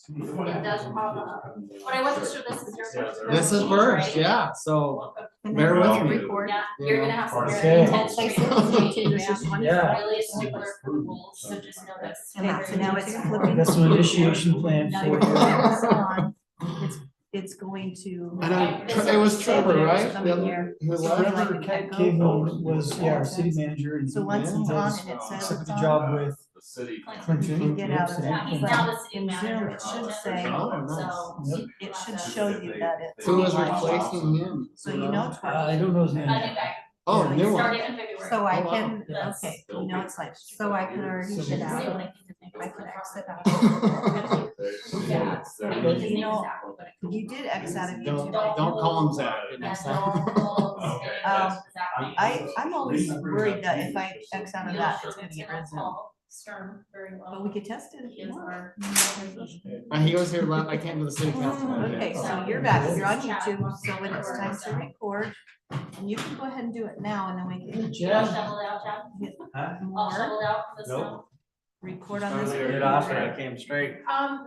It does pop up, but I wasn't sure this is your first. This is first, yeah, so bear with me. Yeah, you're gonna have some Okay. very intense Places training. to this is one. Yeah. Really stickler for rules, so just know this. And so now it's flipping. That's an initiation plan Now for you're you. putting this on. It's going to. And it was Trevor, right? The other- who left? Trevor Cahill was, yeah, our city manager. And So once he it's on does and it says accept it's the on. job with The city. Clinton. Get out of City that. He's Clinton. now the city In manager. Zoom, it should say, Oh, So. Yep. it should show you that it's. Who was live. replacing him? So you know it's I working. don't know his A new name. guy. Oh, new one. Started in February. So I Oh, wow. can, Yes. okay, you know it's like, so I could already So get you- out. I could exit out. Yeah. So, I mean, his you name is know, Zach, but it could you be- did X out of Don't, YouTube. don't call him Zach. Yeah, don't. Okay. I'm always worried that if I X out of that, it's gonna get rid of. Stern very well. But we could test it if you Is want. our. He was here, I came to the city council. Okay, so you're back, you're on YouTube, so when it's time to record, and you can go ahead and do it now, and then we can I'll Jeff. shovel it out, Chad. get I'll more, shovel it out for the snow. record on this. Get computer. I came straight.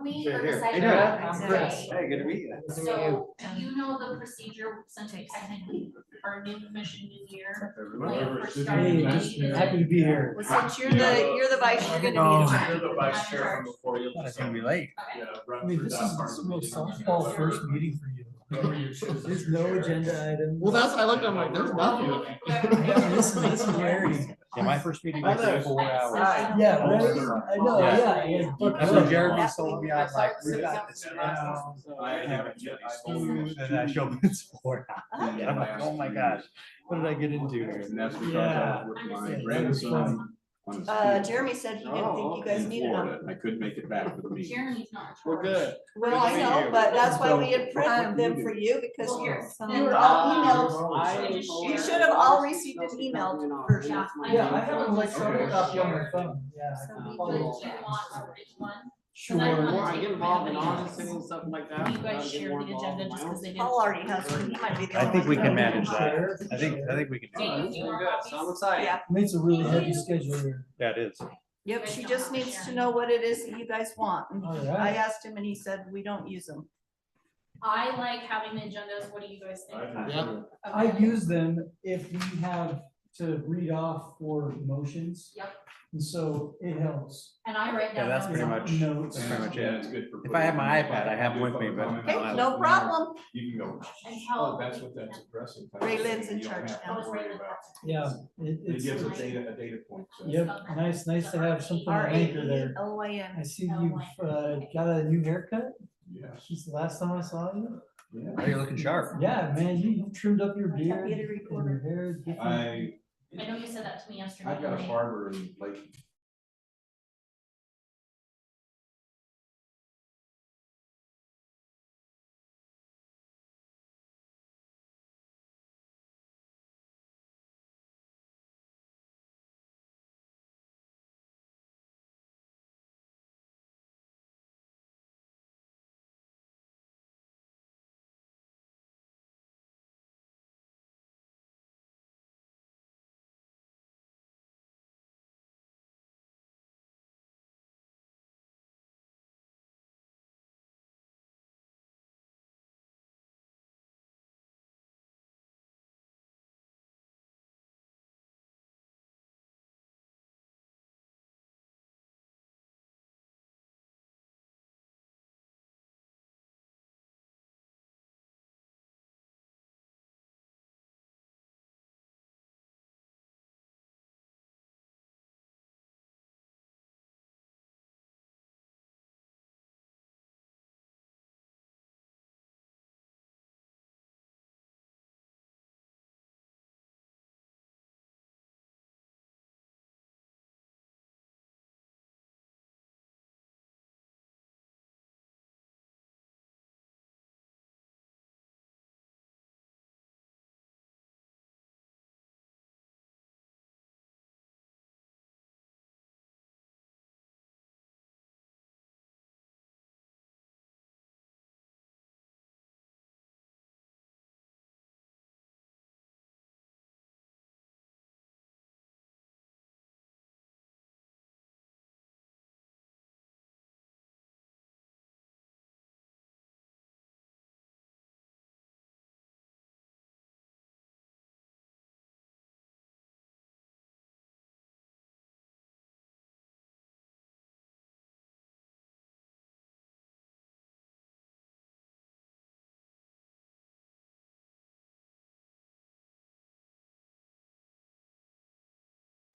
We Sure, here. herbicide. Hey, Dad. that Chris. today. Hey, good to meet you. So, do you know the procedure, since we technically are new commission, new year? Like, for starting Hey, just the- happy to be here. Well, since you're the vice, you're No. gonna be in charge. You're the vice chair from before you. It's gonna be late. Okay. I mean, this is the most softball first meeting for you. There's no agenda item. Well, that's, I looked at him like, there's nothing. Yeah, this is rarity. Yeah, my first meeting was like 4 hours. Yeah, right? I know, yeah. That's when Jeremy sold me on like, we got this now. I haven't yet. Food, and I show up in sport. I'm like, oh my gosh, what did I get into here? And that's because Yeah. I was with my Yeah, grandson. on his Jeremy said he didn't think you guys in needed them. Florida. I couldn't make it back for the meeting. Jeremy's not. in We're charge. good. Well, I know, but that's why we had printed them for you, because Well, here. you were all emailed. Should I just You share? should have all received an emailed version. Yeah, I have an electronic copy on my phone. Yeah. I So can we follow would, along. do you want a written one? Sure. Well, I get involved in auditing and stuff like that. You guys share the agenda just because they didn't. Paul already has one, he might be the I only think we one. can manage that. I think we can do Do that. you want copies? So I'm excited. Yeah, I mean, it's a really heavy schedule here. Yeah, it is. yep, she just needs to know what it is that you guys want. And All I right. asked him and he said, we don't use them. I like having the agendas, what do you guys think? Yeah. I use them if we have to read off for motions. Yep. And so it helps. And I write Yeah, down. that's notes. pretty much, Notes. that's pretty much Yeah, it. it's good for. If I have my iPad, I have them with me, but. Okay, no problem. You can go. And tell. That's what that's addressing. Ray Lynn's in charge That now. was really good. Yeah. It It's, gives a data point. so- yep, nice to have something to anchor there. RAELYN. I see you've got a new haircut. Yes. Since the last time I saw you. Yeah. Oh, you're looking sharp. Yeah, man, you trimmed up your beard Get a and recorder. your hair. is different. I know you said that to me yesterday. I've got a barber in Lake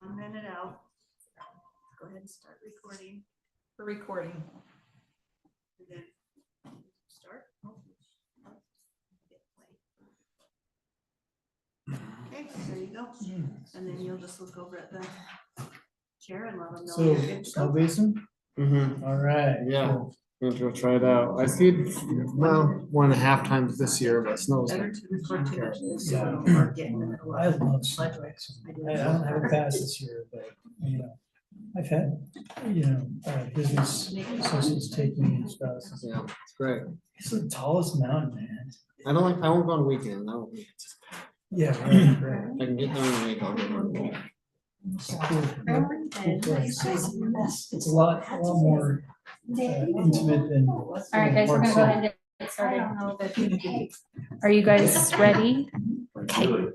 1 minute out. Go ahead and start recording. For recording. And then start. Okay, there you go. And then you'll just look over at the chair and let them know. So, you're good to snow go. basin? Mm-hmm. All right. Yeah. cool. I'm gonna go try it out. I skied, well, 1.5 times this year, but snow's. Better to record too much than so Yeah. we don't forget in the middle I of love snow bison. I don't have a pass this year, but, I've had, business associates take me and stuff. Yeah, it's great. It's the tallest mountain, man. I won't go on weekend. I don't. Yeah, right, right. I can get there in a week, I'll get there in a week. It's a cool place. It's a lot more intimate than. All right, guys, we're gonna go ahead and get started. Are you guys ready? Okay.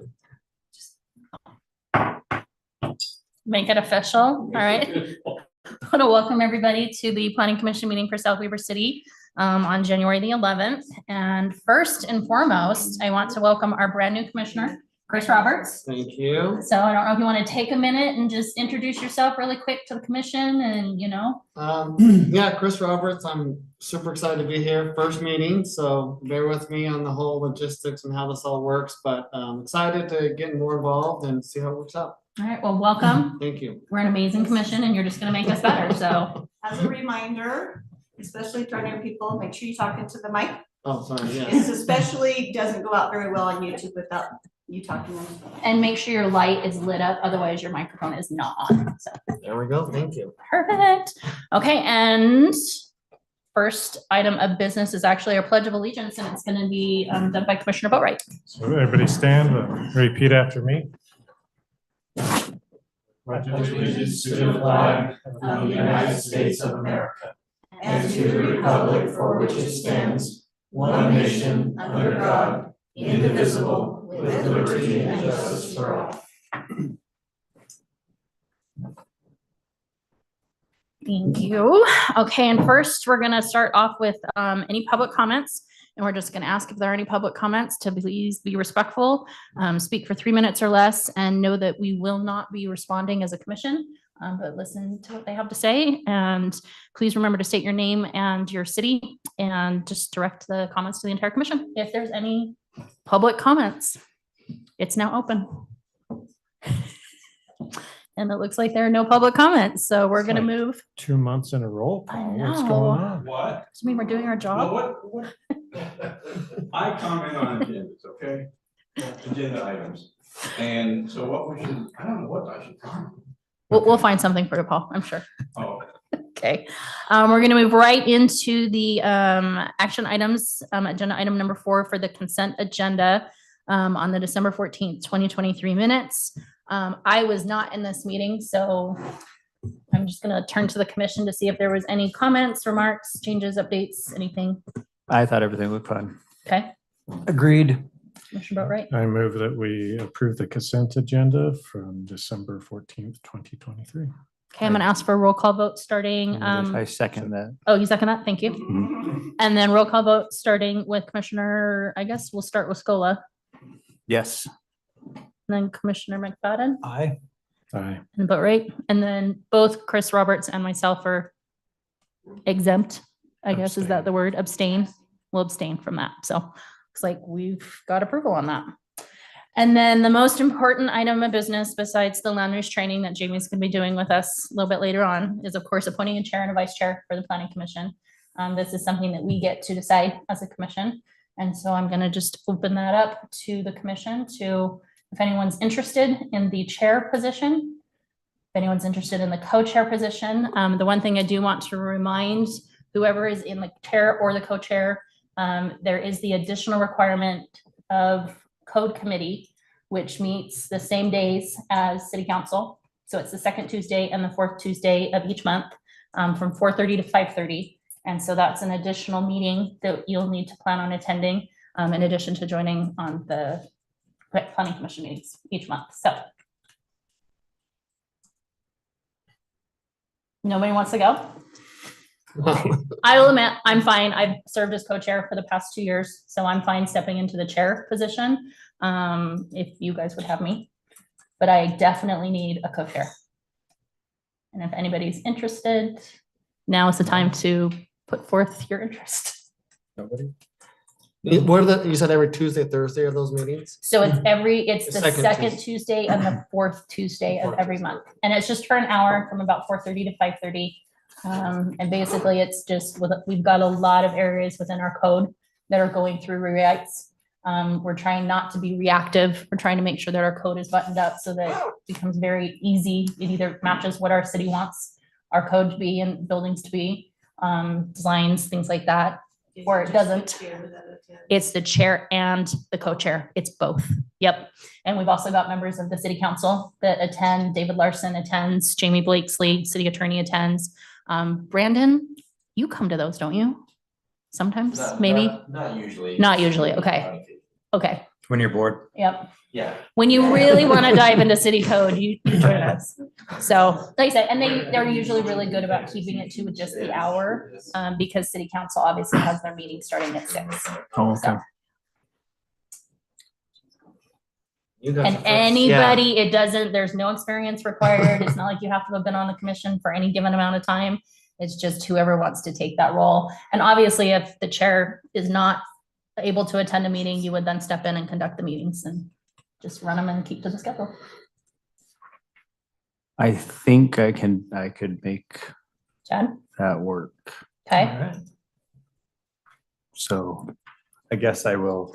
Make it official, all right? I want to welcome everybody to the Planning Commission meeting for South Weaver City on January the 11th. And first and foremost, I want to welcome our brand new commissioner, Chris Roberts. Thank you. So I don't know if you want to take a minute and just introduce yourself really quick to the commission and, Yeah, Chris Roberts, I'm super excited to be here, first meeting, so bear with me on the whole logistics and how this all works, but excited to get more involved and see how it works out. all right, well, welcome. Thank you. We're an amazing commission and you're just gonna make us better, so. As a reminder, especially for new people, make sure you talk into the mic. Oh, sorry, yeah. This especially doesn't go out very well on YouTube without you talking. And make sure your light is lit up, otherwise your microphone is not on, so. There we go, thank you. Perfect. Okay, and first item of business is actually our Pledge of Allegiance, and it's gonna be done by Commissioner Boatright. So everybody stand, repeat after me. Pledge allegiance to the flag of the United States of America and to the republic for which it stands, one nation, under God, indivisible, with liberty and justice for all. Thank you. Okay, and first, we're gonna start off with any public comments. And we're just gonna ask if there are any public comments to please be respectful, speak for 3 minutes or less, and know that we will not be responding as a commission, but listen to what they have to say. And please remember to state your name and your city and just direct the comments to the entire commission. If there's any public comments, it's now open. And it looks like there are no public comments, so we're gonna move. 2 months in a row. I Paul. What's know. going on? What? Does it mean we're doing our job? What? I comment on agendas, okay? Agenda items. And so what we should, I don't know what I should comment. We'll find something for you, Paul, I'm sure. Oh, Okay, we're gonna move right into the action items, agenda item number 4 for the consent agenda on the December 14th, 2023 minutes. I was not in this meeting, so I'm just gonna turn to the commission to see if there was any comments, remarks, changes, updates, anything. I thought everything looked fine. Okay, Agreed. Commissioner Boatright. I move that we approve the consent agenda from December 14th, 2023. Okay, I'm gonna ask for a roll call vote starting, I second that. oh, you second that? Thank you. And then roll call vote starting with Commissioner, I guess we'll start with Scola, Yes. and then Commissioner McFadden. Aye. Aye. And Boatright, and then both Chris Roberts and myself are exempt, I guess, is that the word? Abstain? We'll abstain from that. So looks like we've got approval on that. And then the most important item of business besides the land use training that Jamie's gonna be doing with us a little bit later on is of course appointing a chair and a vice chair for the planning commission. This is something that we get to decide as a commission. And so I'm gonna just open that up to the commission to, if anyone's interested in the chair position, if anyone's interested in the co-chair position. The one thing I do want to remind whoever is in the chair or the co-chair, there is the additional requirement of code committee, which meets the same days as city council. So it's the second Tuesday and the fourth Tuesday of each month from 4:30 to 5:30. And so that's an additional meeting that you'll need to plan on attending in addition to joining on the planning commission meetings each month. So nobody wants to go? I will admit, I'm fine. I've served as co-chair for the past 2 years, so I'm fine stepping into the chair position. If you guys would have me. but I definitely need a co-chair. And if anybody's interested, now is the time to put forth your interest. Nobody? What are you said every Tuesday, Thursday are those meetings? So it's it's The the second second Tuesday and the fourth Tuesday of every month. And it's just for an hour from about 4:30 to 5:30. And basically it's just, we've got a lot of areas within our code that are going through rewrites. We're trying not to be reactive. We're trying to make sure that our code is buttoned up so that it becomes very easy. It either matches what our city wants our code to be and buildings to be, designs, things like that, or it doesn't. It's the chair and the co-chair. It's both. Yep. And we've also got members of the city council that attend. David Larson attends, Jamie Blakesley, city attorney attends. Brandon, you come to those, don't you? Sometimes, maybe? Not usually. Not usually. Okay. Okay. When you're bored. Yep. Yeah. When you really want to dive into city code, you join us. So like I said, and they're usually really good about keeping it to just the hour, because city council obviously has their meeting starting at 6. Oh, okay. You guys are And first. anybody, there's no experience required. It's not like you have to have been on the commission for any given amount of time. It's just whoever wants to take that role. And obviously, if the chair is not able to attend a meeting, you would then step in and conduct the meetings and just run them and keep to the schedule. I think I could make Chad, that work. okay? So I guess I will.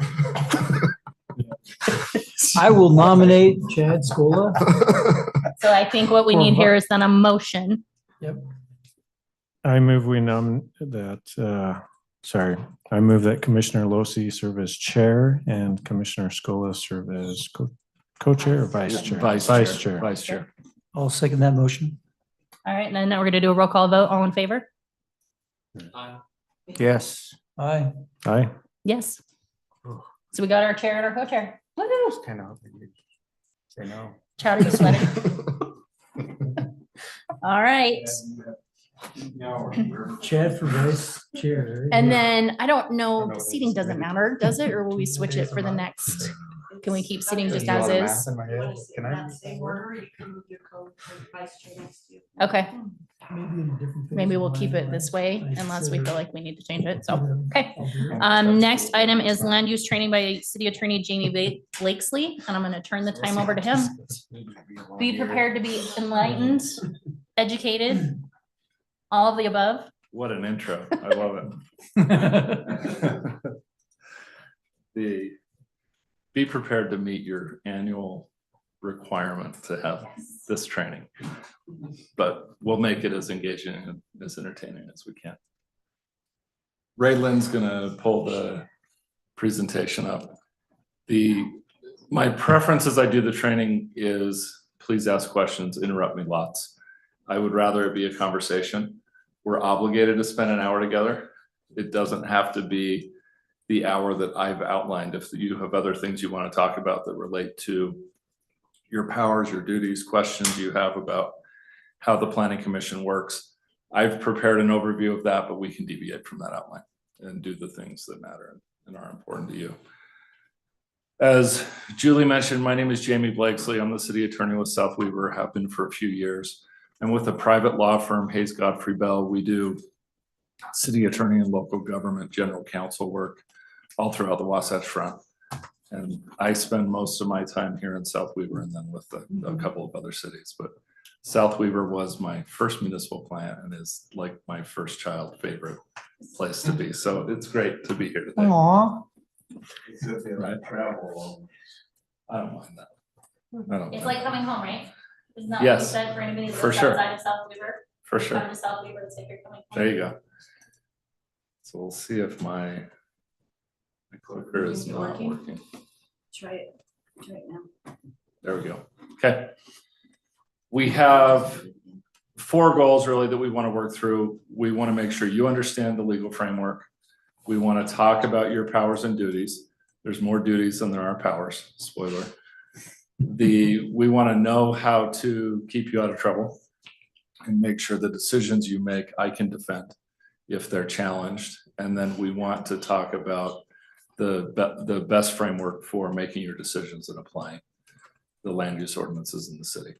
I will nominate Chad Scola. So I think what we need here is then a motion. I move I move that Commissioner Losi serve as chair and Commissioner Scola serve as co-chair or vice chair? Vice chair. Vice chair. I'll second that motion. All right, and then we're gonna do a roll call vote. All in favor? Yes. Aye. Aye. Yes. So we got our chair and our co-chair. Woo-hoo. Kind of. Say no. Chad, are you sweating? All right. Chad for vice chair. And then I don't know, seating doesn't matter, does it? Or will we switch it for the next? Can we keep seating just as is? Can I? Okay, Maybe in a different phase maybe of we'll my keep it life, this way I unless we should- feel like we need to change it. So, okay. I'll do it. Next item is land use training by City Attorney Jamie Blakesley, and I'm gonna turn the time over to him. Be prepared to be enlightened, educated, all of the above. What an intro. I love it. Be prepared to meet your annual requirement to have this training. But we'll make it as engaging and as entertaining as we can. Raylan's gonna pull the presentation up. My preference as I do the training is please ask questions, interrupt me lots. I would rather it be a conversation. We're obligated to spend an hour together. It doesn't have to be the hour that I've outlined. If you have other things you want to talk about that relate to your powers, your duties, questions you have about how the planning commission works, I've prepared an overview of that, but we can deviate from that outline and do the things that matter and are important to you. As Julie mentioned, my name is Jamie Blakesley. I'm the city attorney with South Weaver, have been for a few years. And with a private law firm, Hayes Godfrey Bell, we do city attorney and local government general counsel work all throughout the Wasatch Front. And I spend most of my time here in South Weaver and then with a couple of other cities. But South Weaver was my first municipal client and is like my first child favorite place to be. So it's great to be here today. Aw. Right? I don't mind that. I don't It's mind like coming home, right? Isn't that what you Yes, said for anybody that for lives sure. outside of South Weaver? For sure. Come to South Weaver, it's like you're coming home. There you go. So we'll see if my clicker is not working. Try it now. There we go. Okay. We have 4 goals really that we want to work through. We want to make sure you understand the legal framework. We want to talk about your powers and duties. There's more duties than there are powers, spoiler. We want to know how to keep you out of trouble and make sure the decisions you make, I can defend if they're challenged. And then we want to talk about the best framework for making your decisions and applying. the land use ordinances in the city.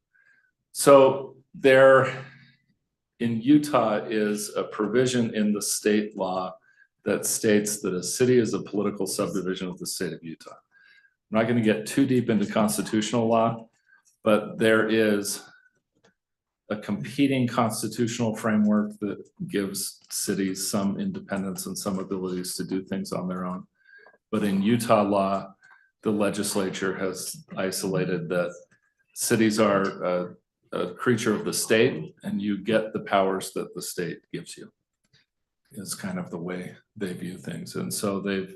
So there in Utah is a provision in the state law that states that a city is a political subdivision of the state of Utah. I'm not going to get too deep into constitutional law, but there is a competing constitutional framework that gives cities some independence and some abilities to do things on their own. But in Utah law, the legislature has isolated that cities are a creature of the state, and you get the powers that the state gives you, is kind of the way they view things. And so they've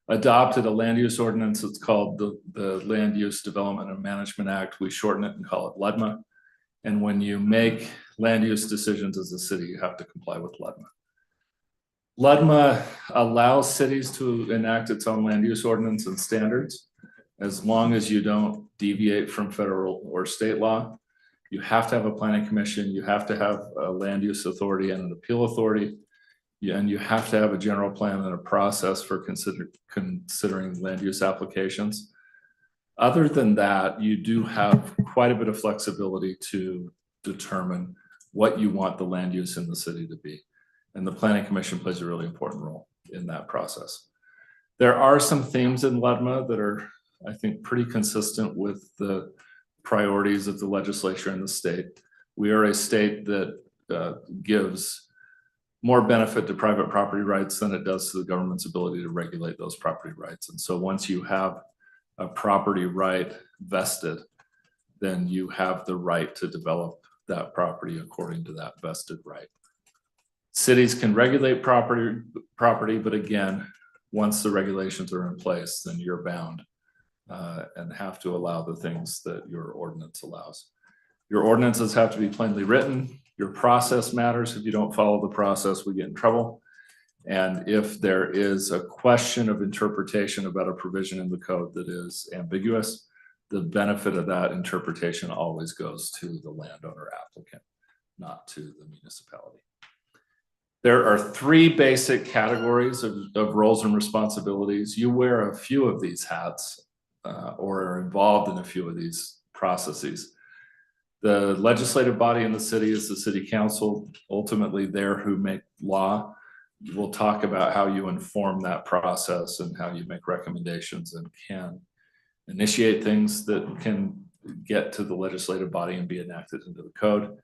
adopted a land use ordinance. It's called the Land Use Development and Management Act. We shorten it and call it LUDMA. And when you make land use decisions as a city, you have to comply with LUDMA. LUDMA allows cities to enact its own land use ordinance and standards as long as you don't deviate from federal or state law. You have to have a planning commission, you have to have a land use authority and an appeal authority, and you have to have a general plan and a process for considering land use applications. Other than that, you do have quite a bit of flexibility to determine what you want the land use in the city to be. And the planning commission plays a really important role in that process. There are some themes in LUDMA that are, I think, pretty consistent with the priorities of the legislature in the state. We are a state that gives more benefit to private property rights than it does to the government's ability to regulate those property rights. And so once you have a property right vested, then you have the right to develop that property according to that vested right. Cities can regulate property, but again, once the regulations are in place, then you're bound and have to allow the things that your ordinance allows. Your ordinances have to be plainly written. Your process matters. If you don't follow the process, we get in trouble. And if there is a question of interpretation about a provision in the code that is ambiguous, the benefit of that interpretation always goes to the landowner applicant, not to the municipality. There are three basic categories of roles and responsibilities. You wear a few of these hats or are involved in a few of these processes. The legislative body in the city is the city council. Ultimately, they're who make law. We'll talk about how you inform that process and how you make recommendations and can initiate things that can get to the legislative body and be enacted into the code.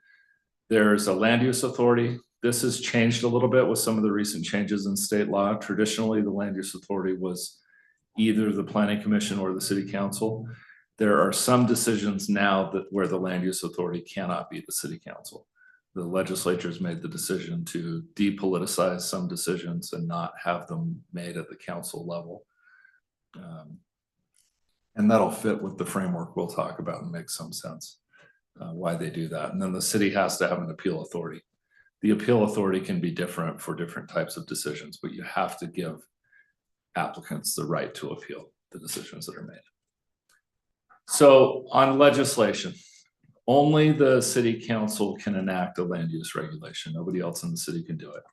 There's a land use authority. This has changed a little bit with some of the recent changes in state law. Traditionally, the land use authority was either the planning commission or the city council. There are some decisions now that where the land use authority cannot be the city council. The legislature's made the decision to depoliticize some decisions and not have them made at the council level. And that'll fit with the framework we'll talk about and make some sense why they do that. And then the city has to have an appeal authority. The appeal authority can be different for different types of decisions, but you have to give applicants the right to appeal the decisions that are made. So on legislation, only the city council can enact a land use regulation. Nobody else in the city can do it.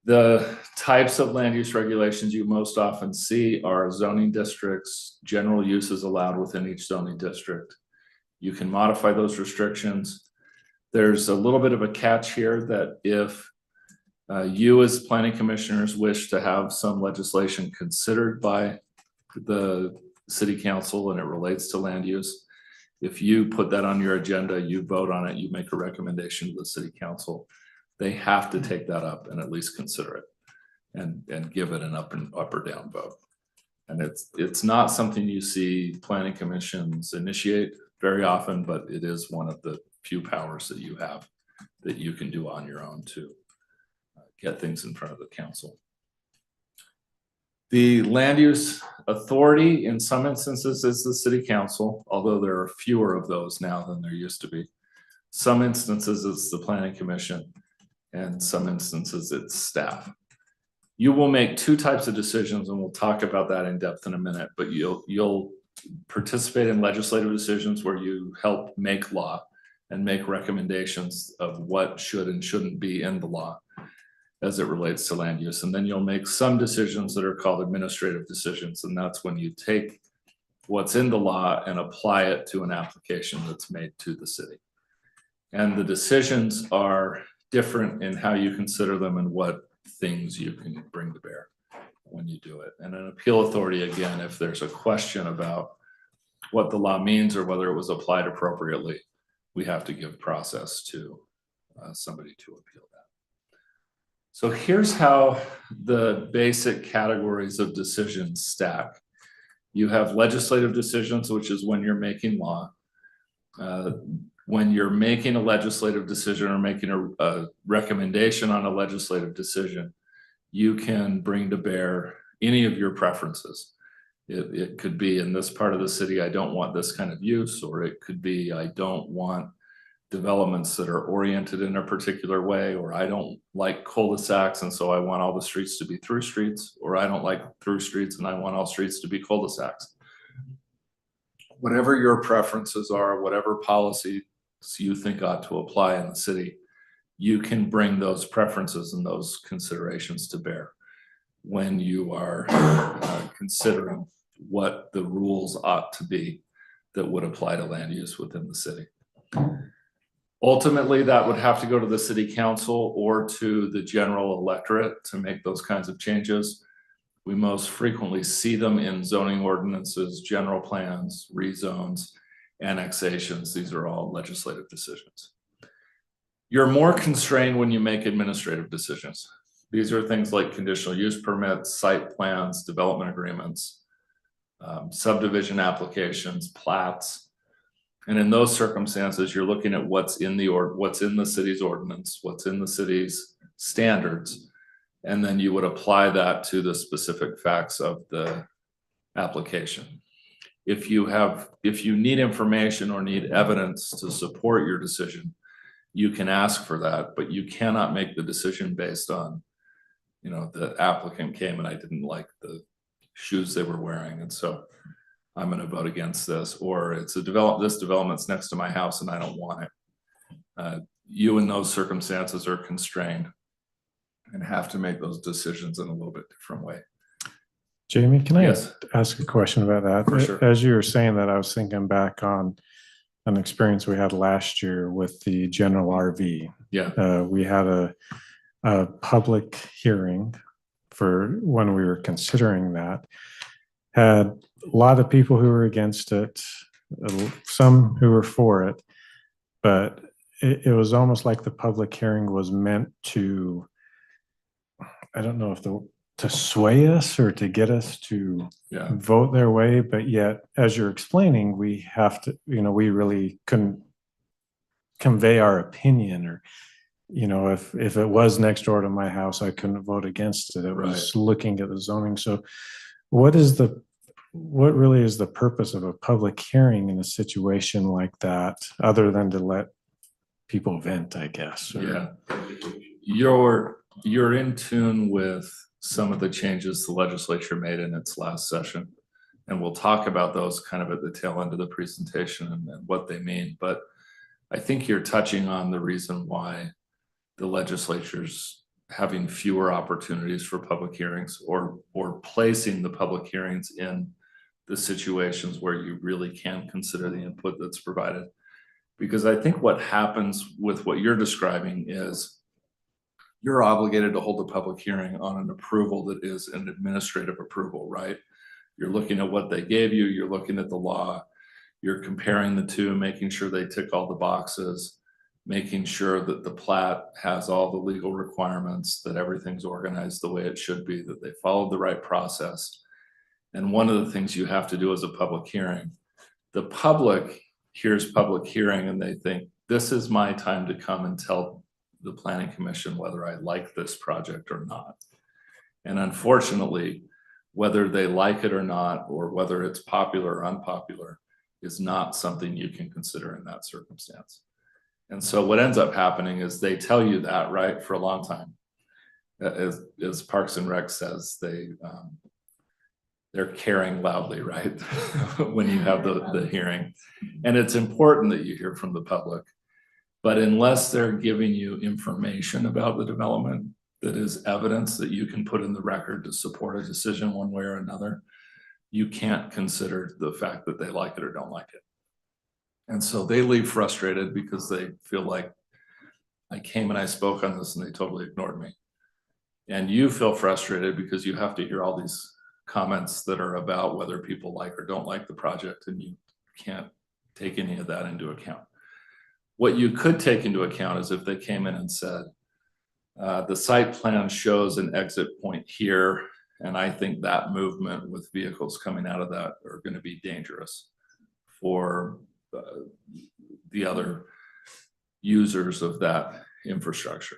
The types of land use regulations you most often see are zoning districts, general uses allowed within each zoning district. You can modify those restrictions. There's a little bit of a catch here that if you as planning commissioners wish to have some legislation considered by the city council and it relates to land use, if you put that on your agenda, you vote on it, you make a recommendation to the city council, they have to take that up and at least consider it and give it an up or down vote. And it's not something you see planning commissions initiate very often, but it is one of the few powers that you have that you can do on your own to get things in front of the council. The land use authority in some instances is the city council, although there are fewer of those now than there used to be. Some instances it's the planning commission, and some instances it's staff. You will make two types of decisions, and we'll talk about that in depth in a minute, but you'll participate in legislative decisions where you help make law and make recommendations of what should and shouldn't be in the law as it relates to land use. And then you'll make some decisions that are called administrative decisions. And that's when you take what's in the law and apply it to an application that's made to the city. And the decisions are different in how you consider them and what things you can bring to bear when you do it. And an appeal authority, again, if there's a question about what the law means or whether it was applied appropriately, we have to give process to somebody to appeal that. So here's how the basic categories of decisions stack. You have legislative decisions, which is when you're making law. When you're making a legislative decision or making a recommendation on a legislative decision, you can bring to bear any of your preferences. It could be, in this part of the city, I don't want this kind of use, or it could be, I don't want developments that are oriented in a particular way, or I don't like cul-de-sacs and so I want all the streets to be through streets, or I don't like through streets and I want all streets to be cul-de-sacs. Whatever your preferences are, whatever policies you think ought to apply in the city, you can bring those preferences and those considerations to bear when you are considering what the rules ought to be that would apply to land use within the city. Ultimately, that would have to go to the city council or to the general electorate to make those kinds of changes. We most frequently see them in zoning ordinances, general plans, rezones, annexations. These are all legislative decisions. You're more constrained when you make administrative decisions. These are things like conditional use permits, site plans, development agreements, subdivision applications, plats. And in those circumstances, you're looking at what's in the city's ordinance, what's in the city's standards, and then you would apply that to the specific facts of the application. If you need information or need evidence to support your decision, you can ask for that, but you cannot make the decision based on, the applicant came and I didn't like the shoes they were wearing, and so I'm going to vote against this, or this development's next to my house and I don't want it. You in those circumstances are constrained and have to make those decisions in a little bit different way. Jamie, can I Yes. ask a question about that? For sure. As you were saying that, I was thinking back on an experience we had last year with the general RV. Yeah. We had a public hearing for when we were considering that. Had a lot of people who were against it, some who were for it, but it was almost like the public hearing was meant to, I don't know if to sway us or to get us to vote their way, but yet, as you're explaining, we have to, we really couldn't convey our opinion, or, if it was next door to my house, I couldn't vote against it. It was looking at the zoning. So what really is the purpose of a public hearing in a situation like that, other than to let people vent, I guess? Yeah. You're in tune with some of the changes the legislature made in its last session. And we'll talk about those kind of at the tail end of the presentation and what they mean. But I think you're touching on the reason why the legislature's having fewer opportunities for public hearings, or placing the public hearings in the situations where you really can consider the input that's provided. Because I think what happens with what you're describing is you're obligated to hold a public hearing on an approval that is an administrative approval, right? You're looking at what they gave you, you're looking at the law, you're comparing the two, making sure they tick all the boxes, making sure that the plat has all the legal requirements, that everything's organized the way it should be, that they followed the right process. And one of the things you have to do as a public hearing, the public hears public hearing and they think, this is my time to come and tell the planning commission whether I like this project or not. And unfortunately, whether they like it or not, or whether it's popular or unpopular, is not something you can consider in that circumstance. And so what ends up happening is they tell you that, right, for a long time. As Parks and Rec says, they're caring loudly, right? When you have the hearing. And it's important that you hear from the public. But unless they're giving you information about the development that is evidence that you can put in the record to support a decision one way or another, you can't consider the fact that they like it or don't like it. And so they leave frustrated because they feel like I came and I spoke on this and they totally ignored me. And you feel frustrated because you have to hear all these comments that are about whether people like or don't like the project, and you can't take any of that into account. What you could take into account is if they came in and said, the site plan shows an exit point here, and I think that movement with vehicles coming out of that are going to be dangerous for the other users of that infrastructure.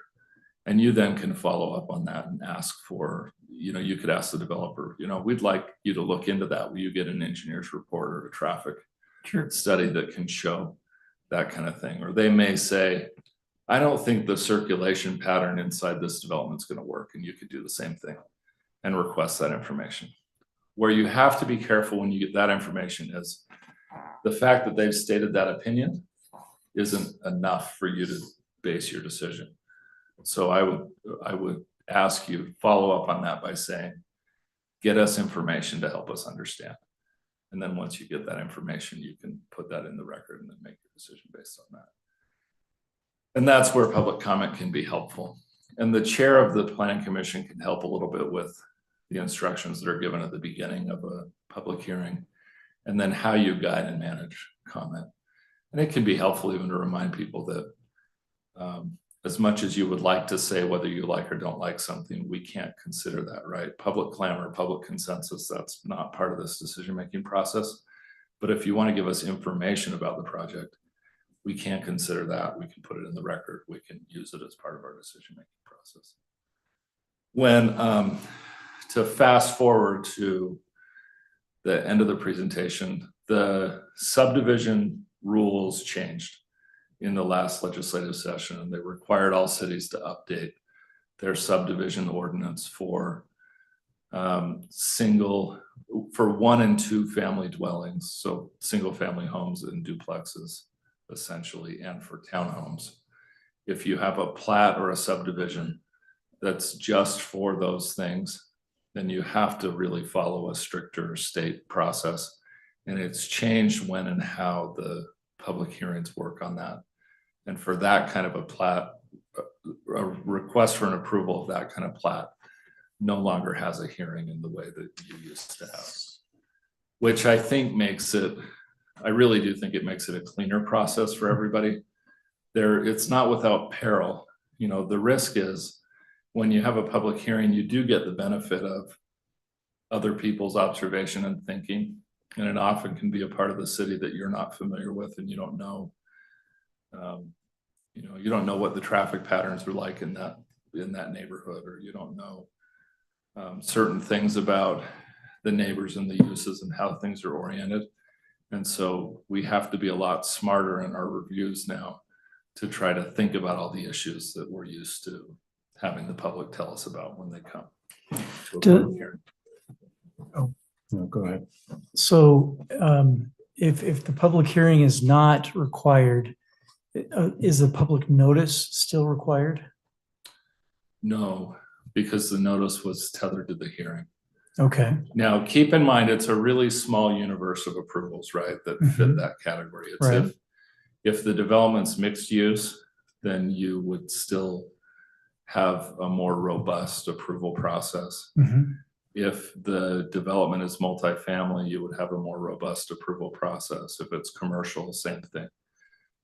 And you then can follow up on that and ask for, you could ask the developer, we'd like you to look into that. Will you get an engineer's report or a traffic study that can show that kind of thing? Or they may say, I don't think the circulation pattern inside this development is going to work. And you could do the same thing and request that information. Where you have to be careful when you get that information is the fact that they've stated that opinion isn't enough for you to base your decision. So I would ask you follow up on that by saying, get us information to help us understand. And then once you get that information, you can put that in the record and then make your decision based on that. And that's where public comment can be helpful. And the chair of the planning commission can help a little bit with the instructions that are given at the beginning of a public hearing, and then how you guide and manage comment. And it can be helpful even to remind people that as much as you would like to say whether you like or don't like something, we can't consider that, right? Public clamor, public consensus, that's not part of this decision-making process. But if you want to give us information about the project, we can't consider that. We can put it in the record. We can use it as part of our decision-making process. When, to fast forward to the end of the presentation, the subdivision rules changed in the last legislative session, and they required all cities to update their subdivision ordinance for 1 and 2 family dwellings, so single family homes and duplexes essentially, and for townhomes. If you have a plat or a subdivision that's just for those things, then you have to really follow a stricter state process. And it's changed when and how the public hearings work on that. And for that kind of a plat, a request for an approval of that kind of plat no longer has a hearing in the way that you used to have, which I think makes it, I really do think it makes it a cleaner process for everybody. It's not without peril. The risk is when you have a public hearing, you do get the benefit of other people's observation and thinking. And it often can be a part of the city that you're not familiar with, and you don't know. You don't know what the traffic patterns are like in that neighborhood, or you don't know certain things about the neighbors and the uses and how things are oriented. And so we have to be a lot smarter in our reviews now to try to think about all the issues that we're used to having the public tell us about when they come to a public hearing. No, go ahead. So if the public hearing is not required, is the public notice still required? No, because the notice was tethered to the hearing. Okay. Now, keep in mind, it's a really small universe of approvals, right, that fit that category. It's Right. If the development's mixed use, then you would still have a more robust approval process. If the development is multifamily, you would have a more robust approval process. If it's commercial, same thing.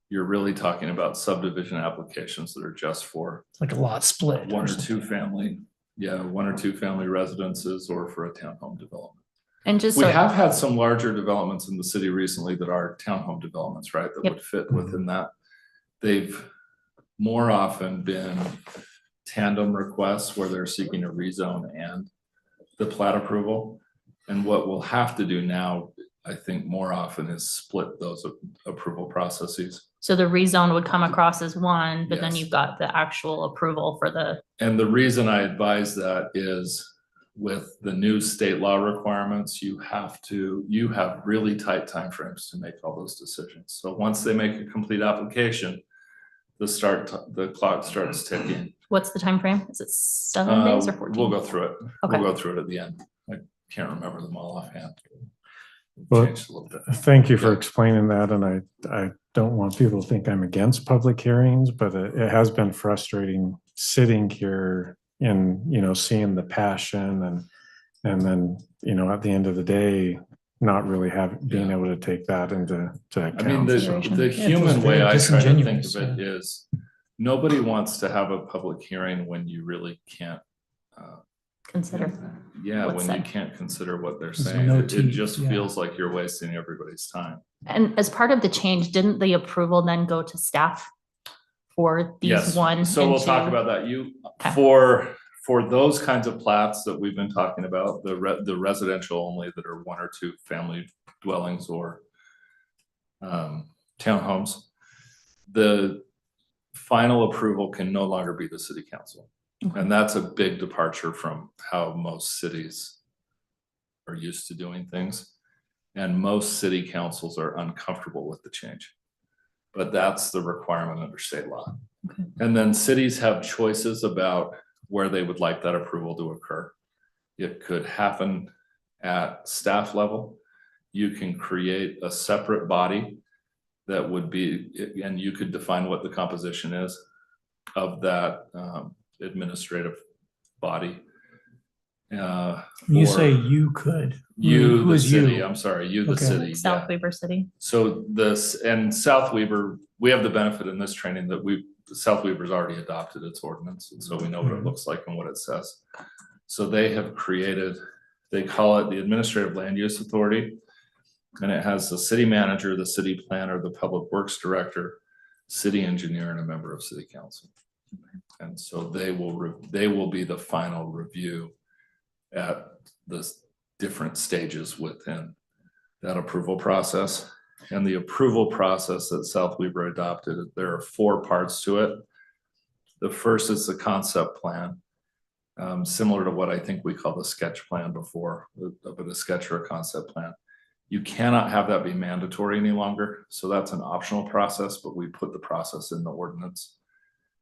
You're really talking about subdivision applications that are just for Like a lot split. 1 or 2 family, 1 or 2 family residences, or for a townhome development. And just We so, have had some larger developments in the city recently that are townhome developments, right? That Yep. would fit within that. They've more often been tandem requests where they're seeking a rezone and the plat approval. And what we'll have to do now, I think more often, is split those approval processes. so the rezone would come across as one, but then Yes. you've got the actual approval for the, And the reason I advise that is with the new state law requirements, you have really tight timeframes to make all those decisions. So once they make a complete application, the clock starts ticking. what's the time frame? Is it 7 days or 14? We'll go through it. Okay. We'll go through it at the end. I can't remember them all offhand. Well, Changed a little bit. Thank you for Yeah. explaining that, and I don't want people to think I'm against public hearings, but it has been frustrating sitting here and, seeing the passion and then, at the end of the day, not really being Yeah. able to take that into account. I mean, So- the It human feels way very I try to think disingenuous, of it is, nobody wants to have a public hearing when you really can't, Consider. yeah, What's when said. you can't consider what they're There's saying. no It teeth, just yeah. feels like you're wasting everybody's time. And as part of the change, didn't the approval then go to staff for these Yes, one so and we'll talk two? about that. You, Okay. for those kinds of plats that we've been talking about, the residential only that are 1 or 2 family dwellings or townhomes, the final approval can no longer be the city council. Okay. And that's a big departure from how most cities are used to doing things. And most city councils are uncomfortable with the change. But that's the requirement under state law. Okay. And then cities have choices about where they would like that approval to occur. It could happen at staff level. You can create a separate body that would be, and you could define what the composition is of that administrative body. You say you could. You, Who the is city, you? I'm sorry, you, the Okay. city, yeah. South Weaver City. So this, and South Weaver, we have the benefit in this training that South Weaver's already adopted its ordinance, and so we know what it looks like and what it says. So they have created, they call it the Administrative Land Use Authority. And it has the city manager, the city planner, the public works director, city engineer, and a member of city council. And so they will be the final review at the different stages within that approval process. And the approval process that South Weaver adopted, there are 4 parts to it. The first is the concept plan, similar to what I think we call the sketch plan before, but a sketch or a concept plan. You cannot have that be mandatory any longer. So that's an optional process, but we put the process in the ordinance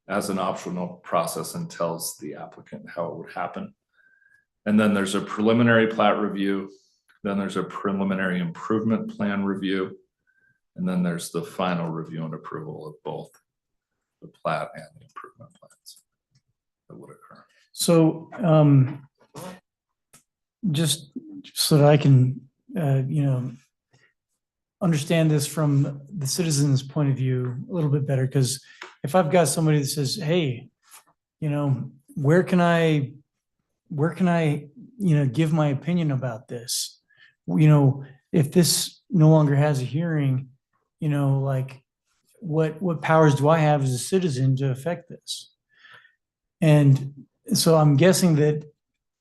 as an optional process and tells the applicant how it would happen. And then there's a preliminary plat review. Then there's a preliminary improvement plan review. And then there's the final review and approval of both the plat and the improvement plans that would occur. So, just so that I can, understand this from the citizen's point of view a little bit better, because if I've got somebody that says, hey, where can I, give my opinion about this? If this no longer has a hearing, like what powers do I have as a citizen to affect this? And so I'm guessing that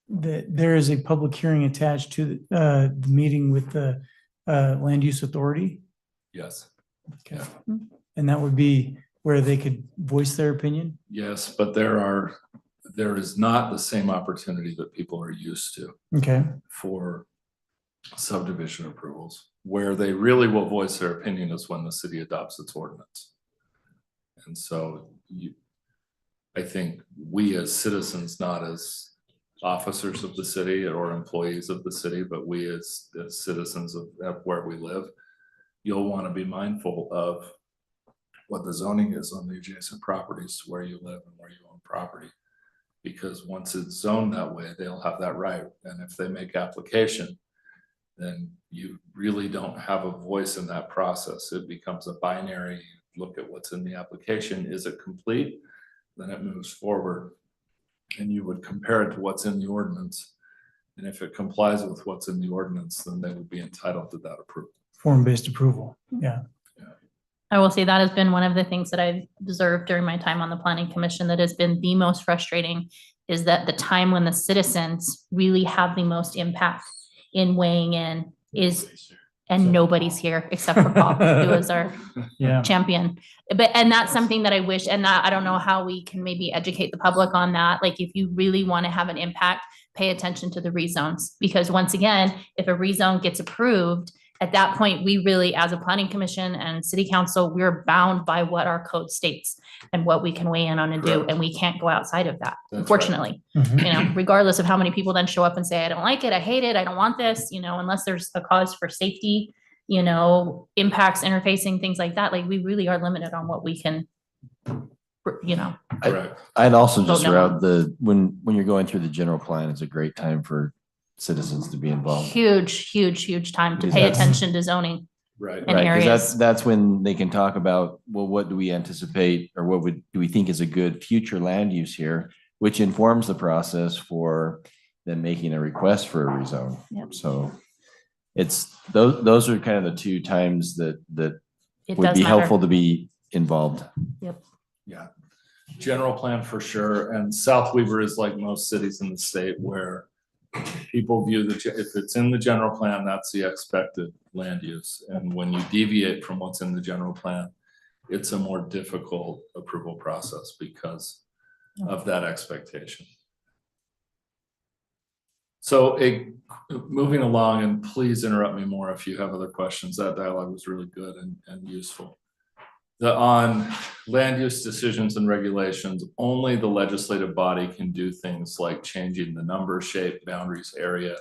there is a public hearing attached to the meeting with the land use authority. Yes. Okay. And that would be where they could voice their opinion? Yes, but there is not the same opportunity that people are used to Okay. for subdivision approvals. Where they really will voice their opinion is when the city adopts its ordinance. And so I think we as citizens, not as officers of the city or employees of the city, but we as citizens of where we live, you'll want to be mindful of what the zoning is on the adjacent properties to where you live and where you own property. Because once it's zoned that way, they'll have that right. And if they make application, then you really don't have a voice in that process. It becomes a binary, look at what's in the application. Is it complete? Then it moves forward. And you would compare it to what's in the ordinance. And if it complies with what's in the ordinance, then they would be entitled to that approval. Form-based approval. Yeah. I will say that has been one of the things that I've observed during my time on the planning commission that has been the most frustrating, is that the time when the citizens really have the most impact in weighing in is, and nobody's here except for Paul, who is our Yeah. champion. And that's something that I wish, and that I don't know how we can maybe educate the public on that. Like, if you really want to have an impact, pay attention to the rezones, because once again, if a rezone gets approved at that point, we really, as a planning commission and city council, we're bound by what our code states and what we can weigh in on and do, Correct. and we can't go outside of that, right. unfortunately. Mhm. You know, regardless of how many people then show up and say, I don't like it, I hate it, I don't want this, you know, unless there's a cause for safety, you know, impacts, interfacing, things like that, like we really are limited on what we can, you know. Correct. I'd also just Vote no. around when you're going through the general plan, it's a great time for citizens to be involved. Huge time to Because pay that's- attention to zoning. Right. And Right, because areas. that's when they can talk about, well, what do we anticipate or do we think is a good future land use here, which informs the process for them making a request for a rezone. Yep. So it's, those are kind of the two times that It would does be matter. helpful to be involved. Yeah, general plan for sure, and South Weaver is like most cities in the state where people view if it's in the general plan, that's the expected land use. And when you deviate from what's in the general plan, it's a more difficult approval process because of that expectation. So moving along, and please interrupt me more if you have other questions. That dialogue was really good and useful. On land use decisions and regulations, only the legislative body can do things like changing the number, shape, boundaries, area,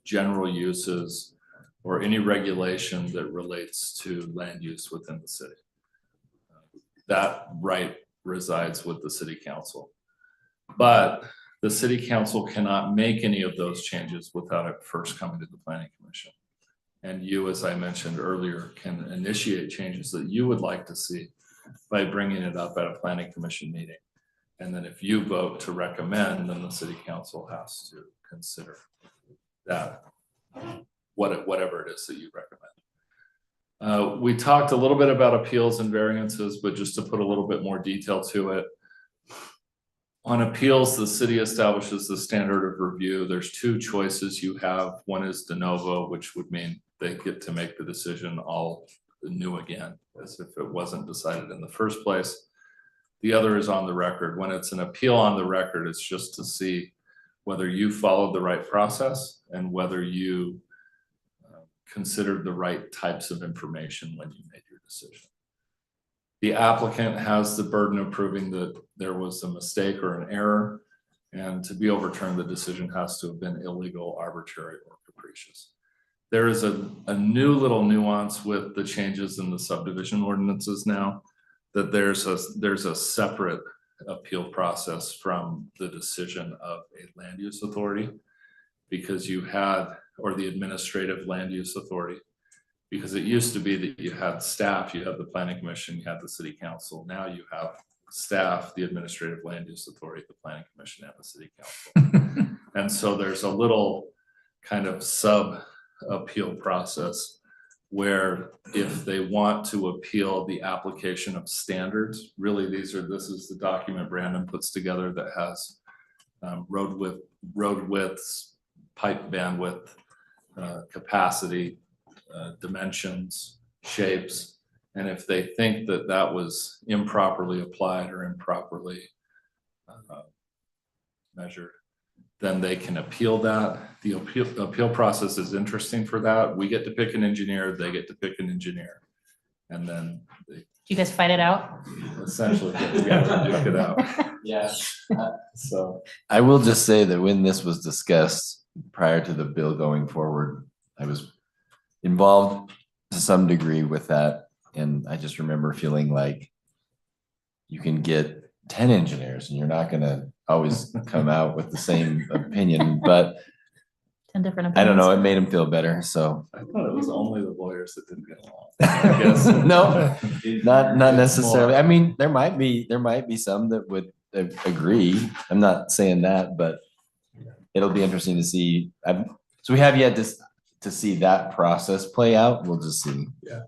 general uses, or any regulation that relates to land use within the city. That right resides with the city council. But the city council cannot make any of those changes without it first coming to the planning commission. And you, as I mentioned earlier, can initiate changes that you would like to see by bringing it up at a planning commission meeting. And then if you vote to recommend, then the city council has to consider that, whatever it is that you recommend. We talked a little bit about appeals and variances, but just to put a little bit more detail to it. On appeals, the city establishes the standard of review. There's two choices you have. One is de novo, which would mean they get to make the decision all new again, as if it wasn't decided in the first place. The other is on the record. When it's an appeal on the record, it's just to see whether you followed the right process and whether you considered the right types of information when you made your decision. The applicant has the burden of proving that there was a mistake or an error, and to be overturned, the decision has to have been illegal, arbitrary, or capricious. There is a new little nuance with the changes in the subdivision ordinances now, that there's a separate appeal process from the decision of a land use authority, because you had, or the administrative land use authority, because it used to be that you had staff, you had the planning commission, you had the city council. Now you have staff, the administrative land use authority, the planning commission, and the city council. And so there's a little kind of sub appeal process where if they want to appeal the application of standards, really this is the document Brandon puts together that has road widths, pipe bandwidth, capacity, dimensions, shapes, and if they think that that was improperly applied or improperly measured, then they can appeal that. The appeal process is interesting for that. We get to pick an engineer, they get to pick an engineer, and then they Do you guys fight it out? essentially get together and duke it out. Yes. So I will just say that when this was discussed prior to the bill going forward, I was involved to some degree with that. And I just remember feeling like you can get 10 engineers and you're not going to always come out with the same opinion, but 10 different I don't opinions. know, it made him feel better. So I thought it was only the lawyers that didn't get along. I guess. no, not It's necessarily. more- I mean, there might be some that would agree. I'm not saying that, but it'll be interesting to see. So we have yet to see that process play out. We'll just see. Yeah.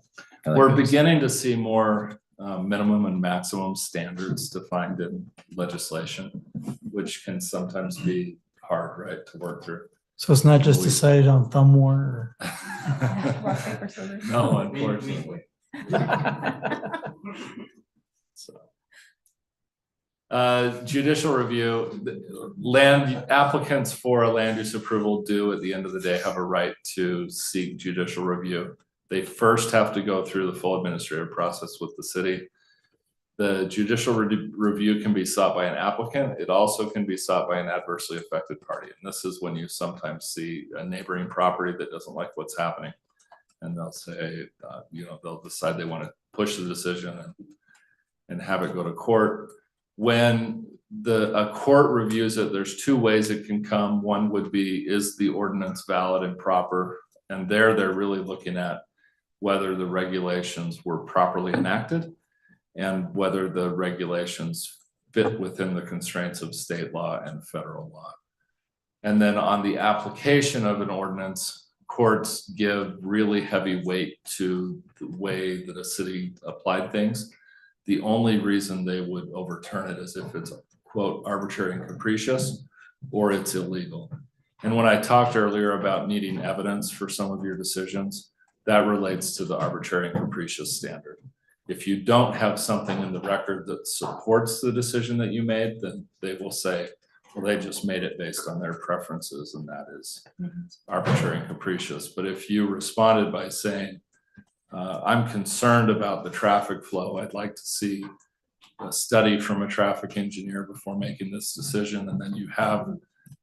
how that We're goes. beginning to see more minimum and maximum standards defined in legislation, which can sometimes be hard, right, to work through. So it's not just decided on thumb war or? Rock, paper, scissors. No, unfortunately. So. Judicial review, land applicants for a land use approval do at the end of the day have a right to seek judicial review. They first have to go through the full administrative process with the city. The judicial review can be sought by an applicant. It also can be sought by an adversely affected party. And this is when you sometimes see a neighboring property that doesn't like what's happening. And they'll say, they'll decide they want to push the decision and have it go to court. When a court reviews it, there's two ways it can come. One would be, is the ordinance valid and proper? And they're really looking at whether the regulations were properly enacted and whether the regulations fit within the constraints of state law and federal law. And then on the application of an ordinance, courts give really heavy weight to the way that a city applied things. The only reason they would overturn it is if it's, quote, arbitrary and capricious, or it's illegal. And when I talked earlier about needing evidence for some of your decisions, that relates to the arbitrary and capricious standard. If you don't have something in the record that supports the decision that you made, then they will say, well, they just made it based on their preferences, and that is arbitrary and capricious. But if you responded by saying, I'm concerned about the traffic flow, I'd like to see a study from a traffic engineer before making this decision, and then you have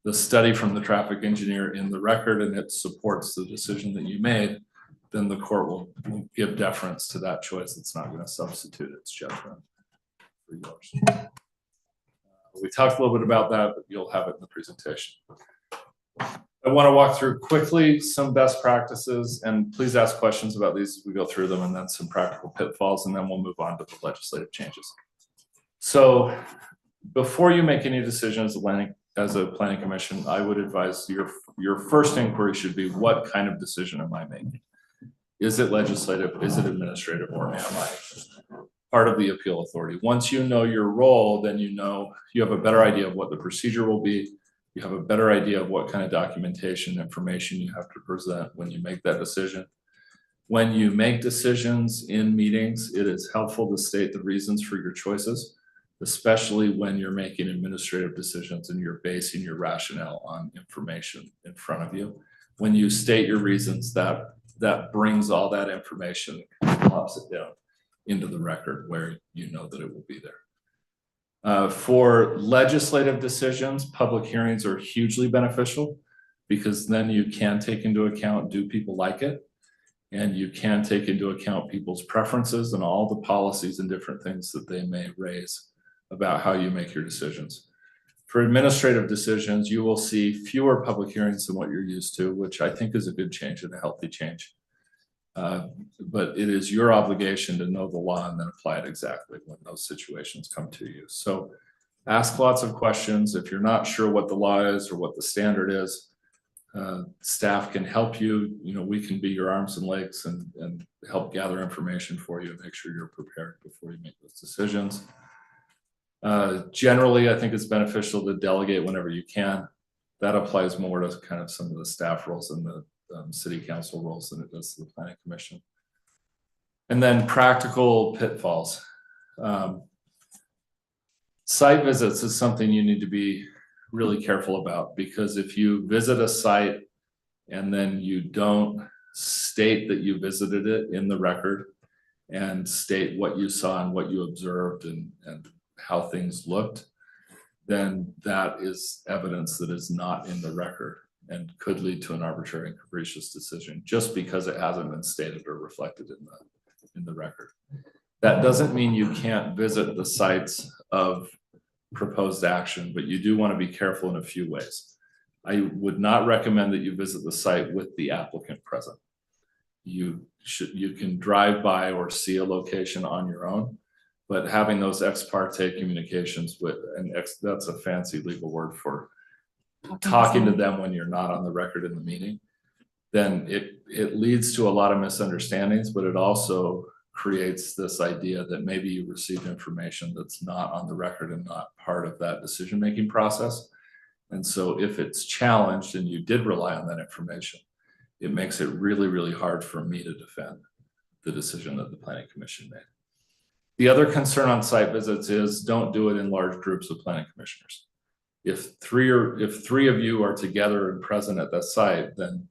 the study from the traffic engineer in the record and it supports the decision that you made, then the court will give deference to that choice. It's not going to substitute its judgment for yours. We talked a little bit about that, but you'll have it in the presentation. I want to walk through quickly some best practices, and please ask questions about these as we go through them, and then some practical pitfalls, and then we'll move on to the legislative changes. So before you make any decisions as a planning commission, I would advise your first inquiry should be, what kind of decision am I making? Is it legislative? Is it administrative? Or am I part of the appeal authority? Once you know your role, then you have a better idea of what the procedure will be. You have a better idea of what kind of documentation, information you have to present when you make that decision. When you make decisions in meetings, it is helpful to state the reasons for your choices, especially when you're making administrative decisions and you're basing your rationale on information in front of you. When you state your reasons, that brings all that information, pops it down into the record where you know that it will be there. For legislative decisions, public hearings are hugely beneficial, because then you can take into account, do people like it? And you can take into account people's preferences and all the policies and different things that they may raise about how you make your decisions. For administrative decisions, you will see fewer public hearings than what you're used to, which I think is a good change and a healthy change. But it is your obligation to know the law and then apply it exactly when those situations come to you. So ask lots of questions. If you're not sure what the law is or what the standard is, staff can help you. We can be your arms and legs and help gather information for you and make sure you're prepared before you make those decisions. Generally, I think it's beneficial to delegate whenever you can. That applies more to kind of some of the staff roles and the city council roles than it does to the planning commission. And then practical pitfalls. Site visits is something you need to be really careful about, because if you visit a site and then you don't state that you visited it in the record and state what you saw and what you observed and how things looked, then that is evidence that is not in the record and could lead to an arbitrary and capricious decision just because it hasn't been stated or reflected in the record. That doesn't mean you can't visit the sites of proposed action, but you do want to be careful in a few ways. I would not recommend that you visit the site with the applicant present. You can drive by or see a location on your own, but having those ex parte communications with, and that's a fancy legal word for talking to them when you're not on the record in the meeting, then it leads to a lot of misunderstandings, but it also creates this idea that maybe you received information that's not on the record and not part of that decision-making process. And so if it's challenged and you did rely on that information, it makes it really, really hard for me to defend the decision that the planning commission made. The other concern on site visits is don't do it in large groups of planning commissioners. If three of you are together and present at that site, then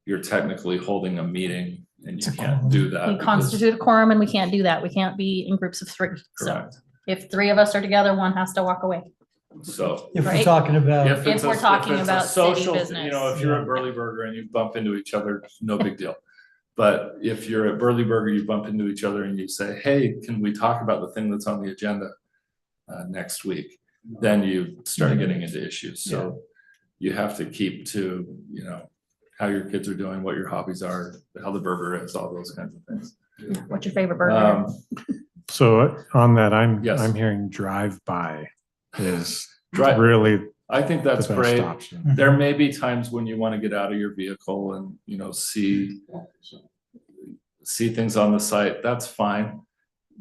you're technically holding a meeting and It's you a can't quorum. do that. We because- constitute a quorum and we can't do that. We can't be in groups of three. So Correct. if three of us are together, one has to walk away. So If we're Right. talking about, if it's we're a- talking it's a about city social, you business. know, if you're Yeah. at Burley Burger and you bump into each other, no big deal. But if you're at Burley Burger, you bump into each other and you say, hey, can we talk about the thing that's on the agenda next week? Then you start getting into issues. So you have to keep to, you know, how your kids are doing, what your hobbies are, how the burger is, all those kinds of things. What's your favorite burger? So on that, Yes. I'm hearing drive-by is Drive- really I think the that's best great. option. There may be times when you want to get out of your vehicle and, you know, see things on the site. That's fine.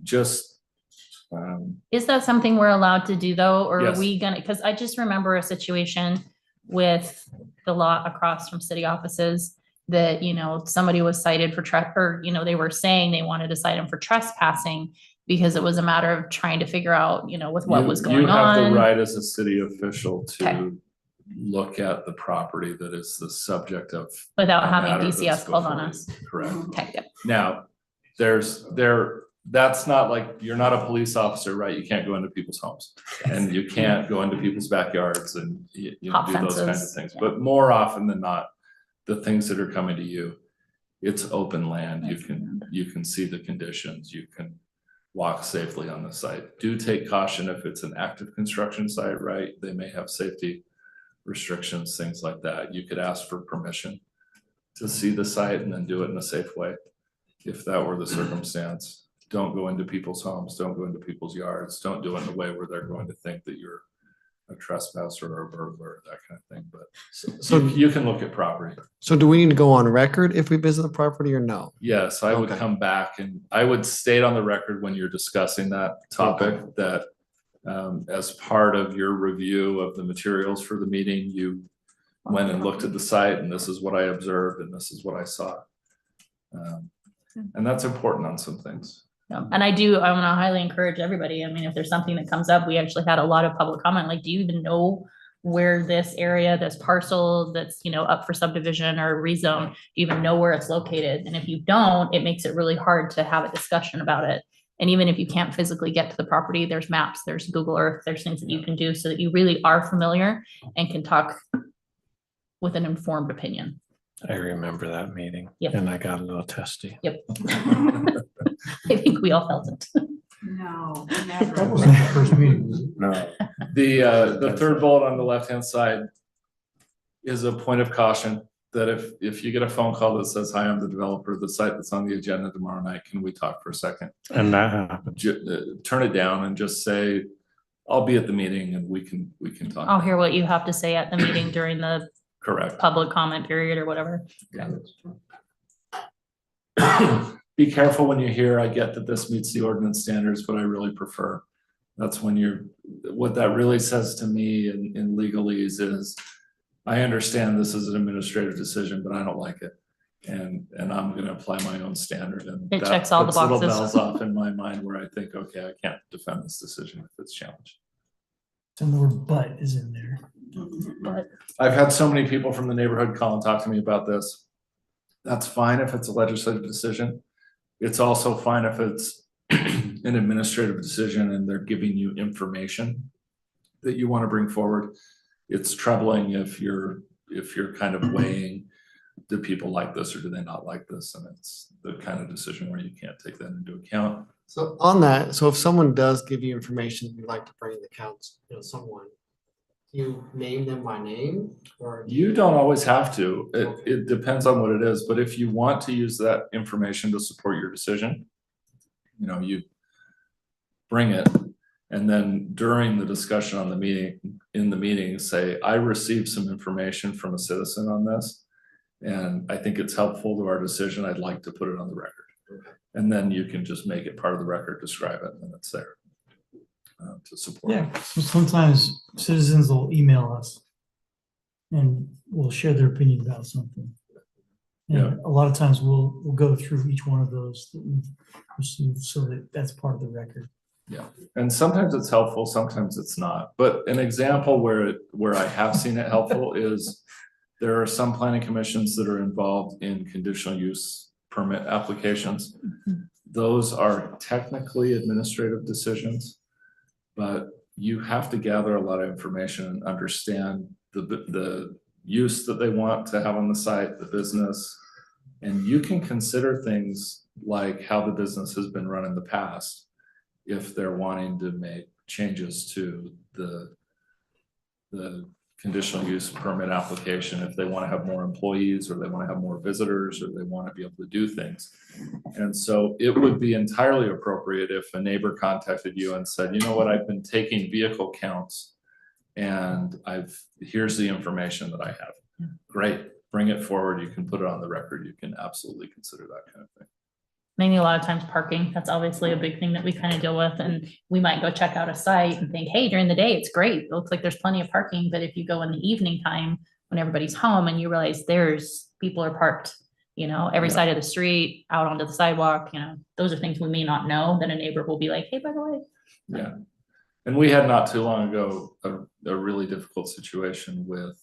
Just, Is that something we're allowed to do though, or are Yes. we gonna, because I just remember a situation with the lot across from city offices that, you know, somebody was cited for or, you know, they were saying they wanted to cite him for trespassing because it was a matter of trying to figure out, you know, with what was going You have the on. right as a city official Okay. to look at the property that is the subject of. Without a having matter DCS that's called on before us. you. Correct. Okay, good. Now, that's not like, you're not a police officer, right? You can't go into people's homes. And you can't go into people's backyards and you know, Hop do those kinds of fences, things. But more often than not, the things that are coming to you, it's open land. You can see the conditions. You can walk safely on the site. Do take caution if it's an active construction site, right? They may have safety restrictions, things like that. You could ask for permission to see the site and then do it in a safe way. If that were the circumstance, don't go into people's homes, don't go into people's yards, don't do it in a way where they're going to think that you're a trespasser or a burglar, that kind of thing, but So, you can look at property. so do we need to go on record if we visit the property or no? Yes, I would Okay. come back and I would state on the record when you're discussing that topic that as part of your review of the materials for the meeting, you went and looked at the site and this is what I observed and this is what I saw. And that's important on some things. Yeah, and I want to highly encourage everybody. I mean, if there's something that comes up, we actually had a lot of public comment, like, do you even know where this area, this parcel that's, you know, up for subdivision or rezone, do you even know where it's located? And if you don't, it makes it really hard to have a discussion about it. And even if you can't physically get to the property, there's maps, there's Google Earth, there's things that you can do so that you really are familiar and can talk with an informed opinion. I remember that meeting Yep. and I got a little testy. Yep. I think we all felt it. No, that never. wasn't the first meeting, was it? No. The third bullet on the left-hand side is a point of caution that if you get a phone call that says, hi, I'm the developer of the site that's on the agenda tomorrow night, can we talk for a second? And that happened. Turn it down and just say, I'll be at the meeting and we can talk. I'll hear what you have to say at the meeting during the Correct. public comment period or whatever. Be careful when you hear, I get that this meets the ordinance standards, but I really prefer. That's when what that really says to me in legalese is, I understand this is an administrative decision, but I don't like it. And I'm gonna apply my own standard and. It that checks all the puts little boxes. bells off in my mind where I think, okay, I can't defend this decision if it's challenged. And the word but is in there. But I've had so many people from the neighborhood call and talk to me about this. That's fine if it's a legislative decision. It's also fine if it's an administrative decision and they're giving you information that you want to bring forward. It's troubling if you're kind of weighing, do people like this or do they not like this? And it's the kind of decision where you can't take that into account. So on that, so if someone does give you information you'd like to bring to the council, you know, someone, you name them by name or? You don't always have to. It depends on what it is, but if you want to use that information to support your decision, you know, you bring it. And then during the discussion on the meeting, in the meeting, say, I received some information from a citizen on this. And I think it's helpful to our decision. I'd like to put it on the record. And then you can just make it part of the record, describe it, and then it's there to support. Yeah, so sometimes citizens will email us and will share their opinion about something. And a lot of times we'll go through each one of those that we've received so that that's part of the record. Yeah, and sometimes it's helpful, sometimes it's not. But an example where I have seen it helpful is There are some planning commissions that are involved in conditional use permit applications. Those are technically administrative decisions, but you have to gather a lot of information and understand the use that they want to have on the site, the business. And you can consider things like how the business has been run in the past if they're wanting to make changes to the conditional use permit application, if they want to have more employees or they want to have more visitors or they want to be able to do things. And so it would be entirely appropriate if a neighbor contacted you and said, you know what, I've been taking vehicle counts and here's the information that I have. Great, bring it forward. You can put it on the record. You can absolutely consider that kind of thing. Maybe a lot of times parking, that's obviously a big thing that we kind of deal with, and we might go check out a site and think, hey, during the day, it's great. It looks like there's plenty of parking, but if you go in the evening time when everybody's home and you realize people are parked, every side of the street, out onto the sidewalk, those are things we may not know that a neighbor will be like, hey, by the way. Yeah. And we had not too long ago, a really difficult situation with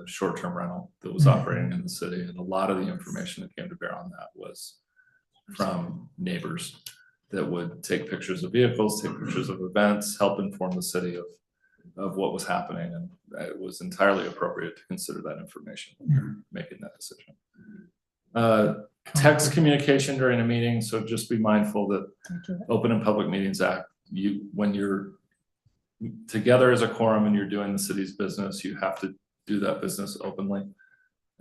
short-term rental that was operating in the city. And a lot of the information that came to bear on that was from neighbors that would take pictures of vehicles, take pictures of events, help inform the city of what was happening. And it was entirely appropriate to consider that information when you're making that decision. Text communication during a meeting. So just be mindful that Open and Public Meetings Act, when you're together as a quorum and you're doing the city's business, you have to do that business openly.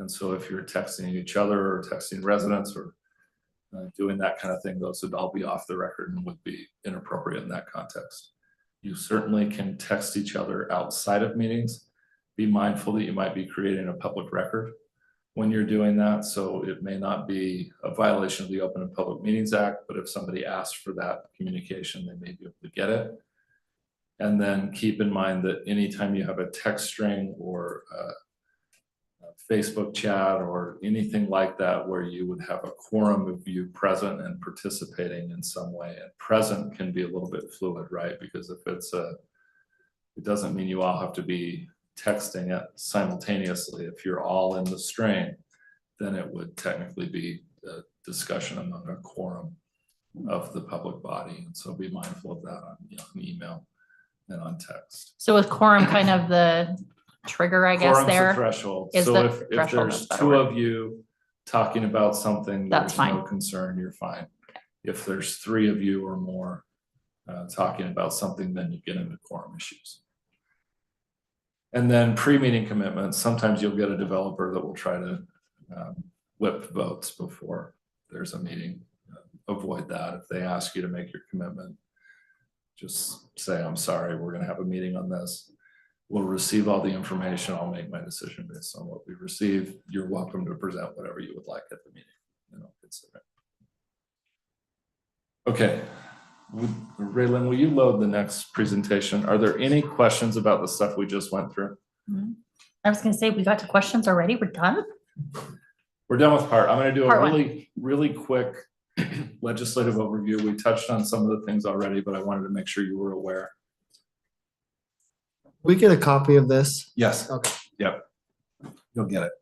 And so if you're texting each other or texting residents or doing that kind of thing, those would all be off the record and would be inappropriate in that context. You certainly can text each other outside of meetings. Be mindful that you might be creating a public record when you're doing that. So it may not be a violation of the Open and Public Meetings Act, but if somebody asks for that communication, they may be able to get it. And then keep in mind that anytime you have a text string or a Facebook chat or anything like that, where you would have a quorum of you present and participating in some way, and present can be a little bit fluid, right? Because if it doesn't mean you all have to be texting it simultaneously. If you're all in the string, then it would technically be a discussion among a quorum of the public body. And so be mindful of that on email and on text. So with quorum kind of the trigger, I guess, Quorum's the there. threshold. is So the if threshold, there's that's a two better of you talking about something, That's there's no fine. concern, you're fine. If there's three of you or more talking about something, then you get into quorum issues. And then pre-meeting commitments, sometimes you'll get a developer that will try to whip votes before there's a meeting. Avoid that. If they ask you to make your commitment, just say, I'm sorry, we're gonna have a meeting on this. We'll receive all the information. I'll make my decision based on what we receive. You're welcome to present whatever you would like at the meeting. Consider it. Okay. Raylan, will you load the next presentation? Are there any questions about the stuff we just went through? I was gonna say, we got to questions already. We're done? We're done with part. I'm gonna do a Part one. really quick legislative overview. We touched on some of the things already, but I wanted to make sure you were aware. We get a copy of this. Yes. Okay. Yep. You'll get it.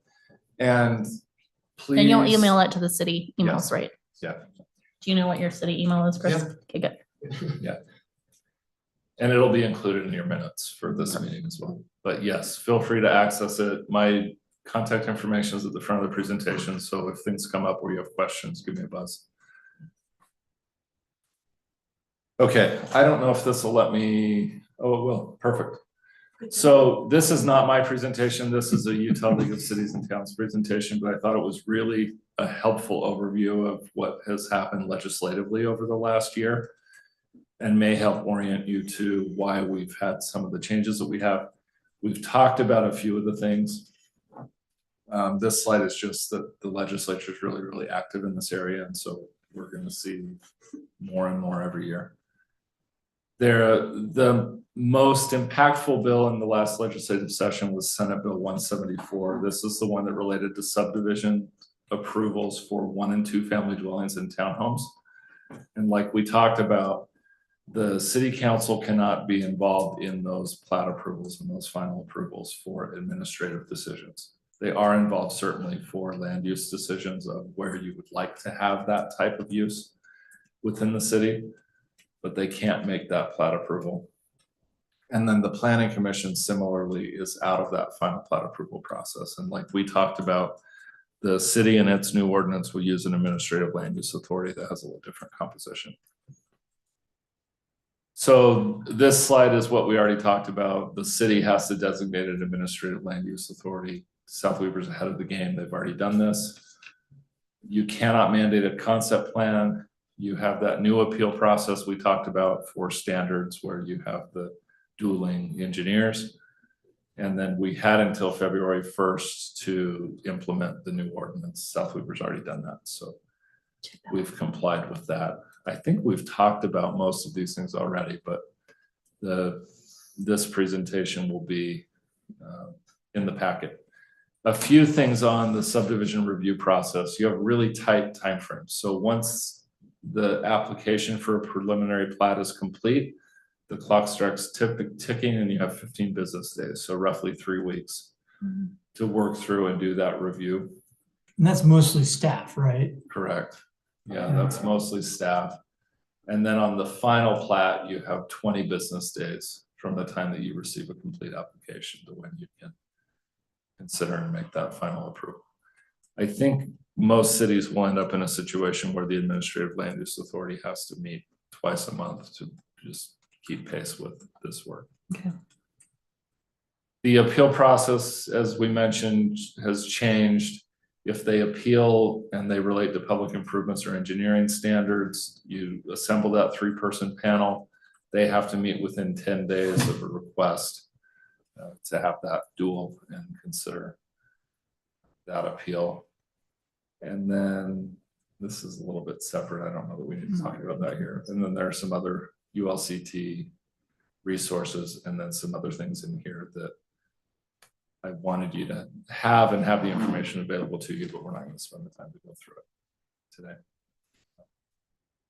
And please. Then you'll email it to the city emails, Yes. right? Yeah. Do you know what your city email is, Chris? Yeah. Okay, good. And it'll be included in your minutes for this meeting as well. But yes, feel free to access it. My contact information is at the front of the presentation. So if things come up where you have questions, give me a buzz. Okay, I don't know if this will let me, oh, it will, perfect. So this is not my presentation. This is a Utah League of Cities and Towns presentation, but I thought it was really a helpful overview of what has happened legislatively over the last year and may help orient you to why we've had some of the changes that we have. We've talked about a few of the things. This slide is just that the legislature is really, really active in this area. And so we're going to see more and more every year. The most impactful bill in the last legislative session was Senate Bill 174. This is the one that related to subdivision approvals for 1 and 2 family dwellings and townhomes. And like we talked about, the city council cannot be involved in those plat approvals and those final approvals for administrative decisions. They are involved certainly for land use decisions of where you would like to have that type of use within the city, but they can't make that plat approval. And then the planning commission similarly is out of that final plat approval process. And like we talked about, the city and its new ordinance will use an administrative land use authority that has a little different composition. So this slide is what we already talked about. The city has to designate an administrative land use authority. South Weaver's ahead of the game. They've already done this. You cannot mandate a concept plan. You have that new appeal process we talked about for standards where you have the dueling engineers. And then we had until February 1st to implement the new ordinance. South Weaver's already done that. So we've complied with that. I think we've talked about most of these things already, but this presentation will be in the packet. A few things on the subdivision review process. You have really tight timeframes. So once the application for a preliminary plat is complete, the clock starts ticking and you have 15 business days, so roughly 3 weeks to work through and do that review. And that's mostly staff, right? Correct. Yeah, that's mostly staff. And then on the final plat, you have 20 business days from the time that you receive a complete application to when you can consider and make that final approval. I think most cities will end up in a situation where the administrative land use authority has to meet twice a month to just keep pace with this work. Okay. The appeal process, as we mentioned, has changed. If they appeal and they relate to public improvements or engineering standards, you assemble that 3-person panel. They have to meet within 10 days of a request to have that duel and consider that appeal. And then this is a little bit separate. I don't know that we need to talk about that here. And then there are some other ULCT resources and then some other things in here that I wanted you to have and have the information available to you, but we're not going to spend the time to go through it today.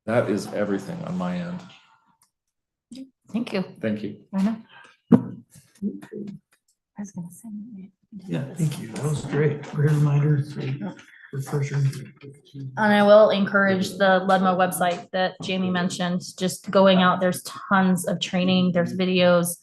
That is everything on my end. Thank you. Thank you. I know. I was gonna say. Yeah, thank you. That was great. Great reminder. Refresher. And I will encourage the Ludma website that Jamie mentioned, just going out, there's tons of training, there's videos,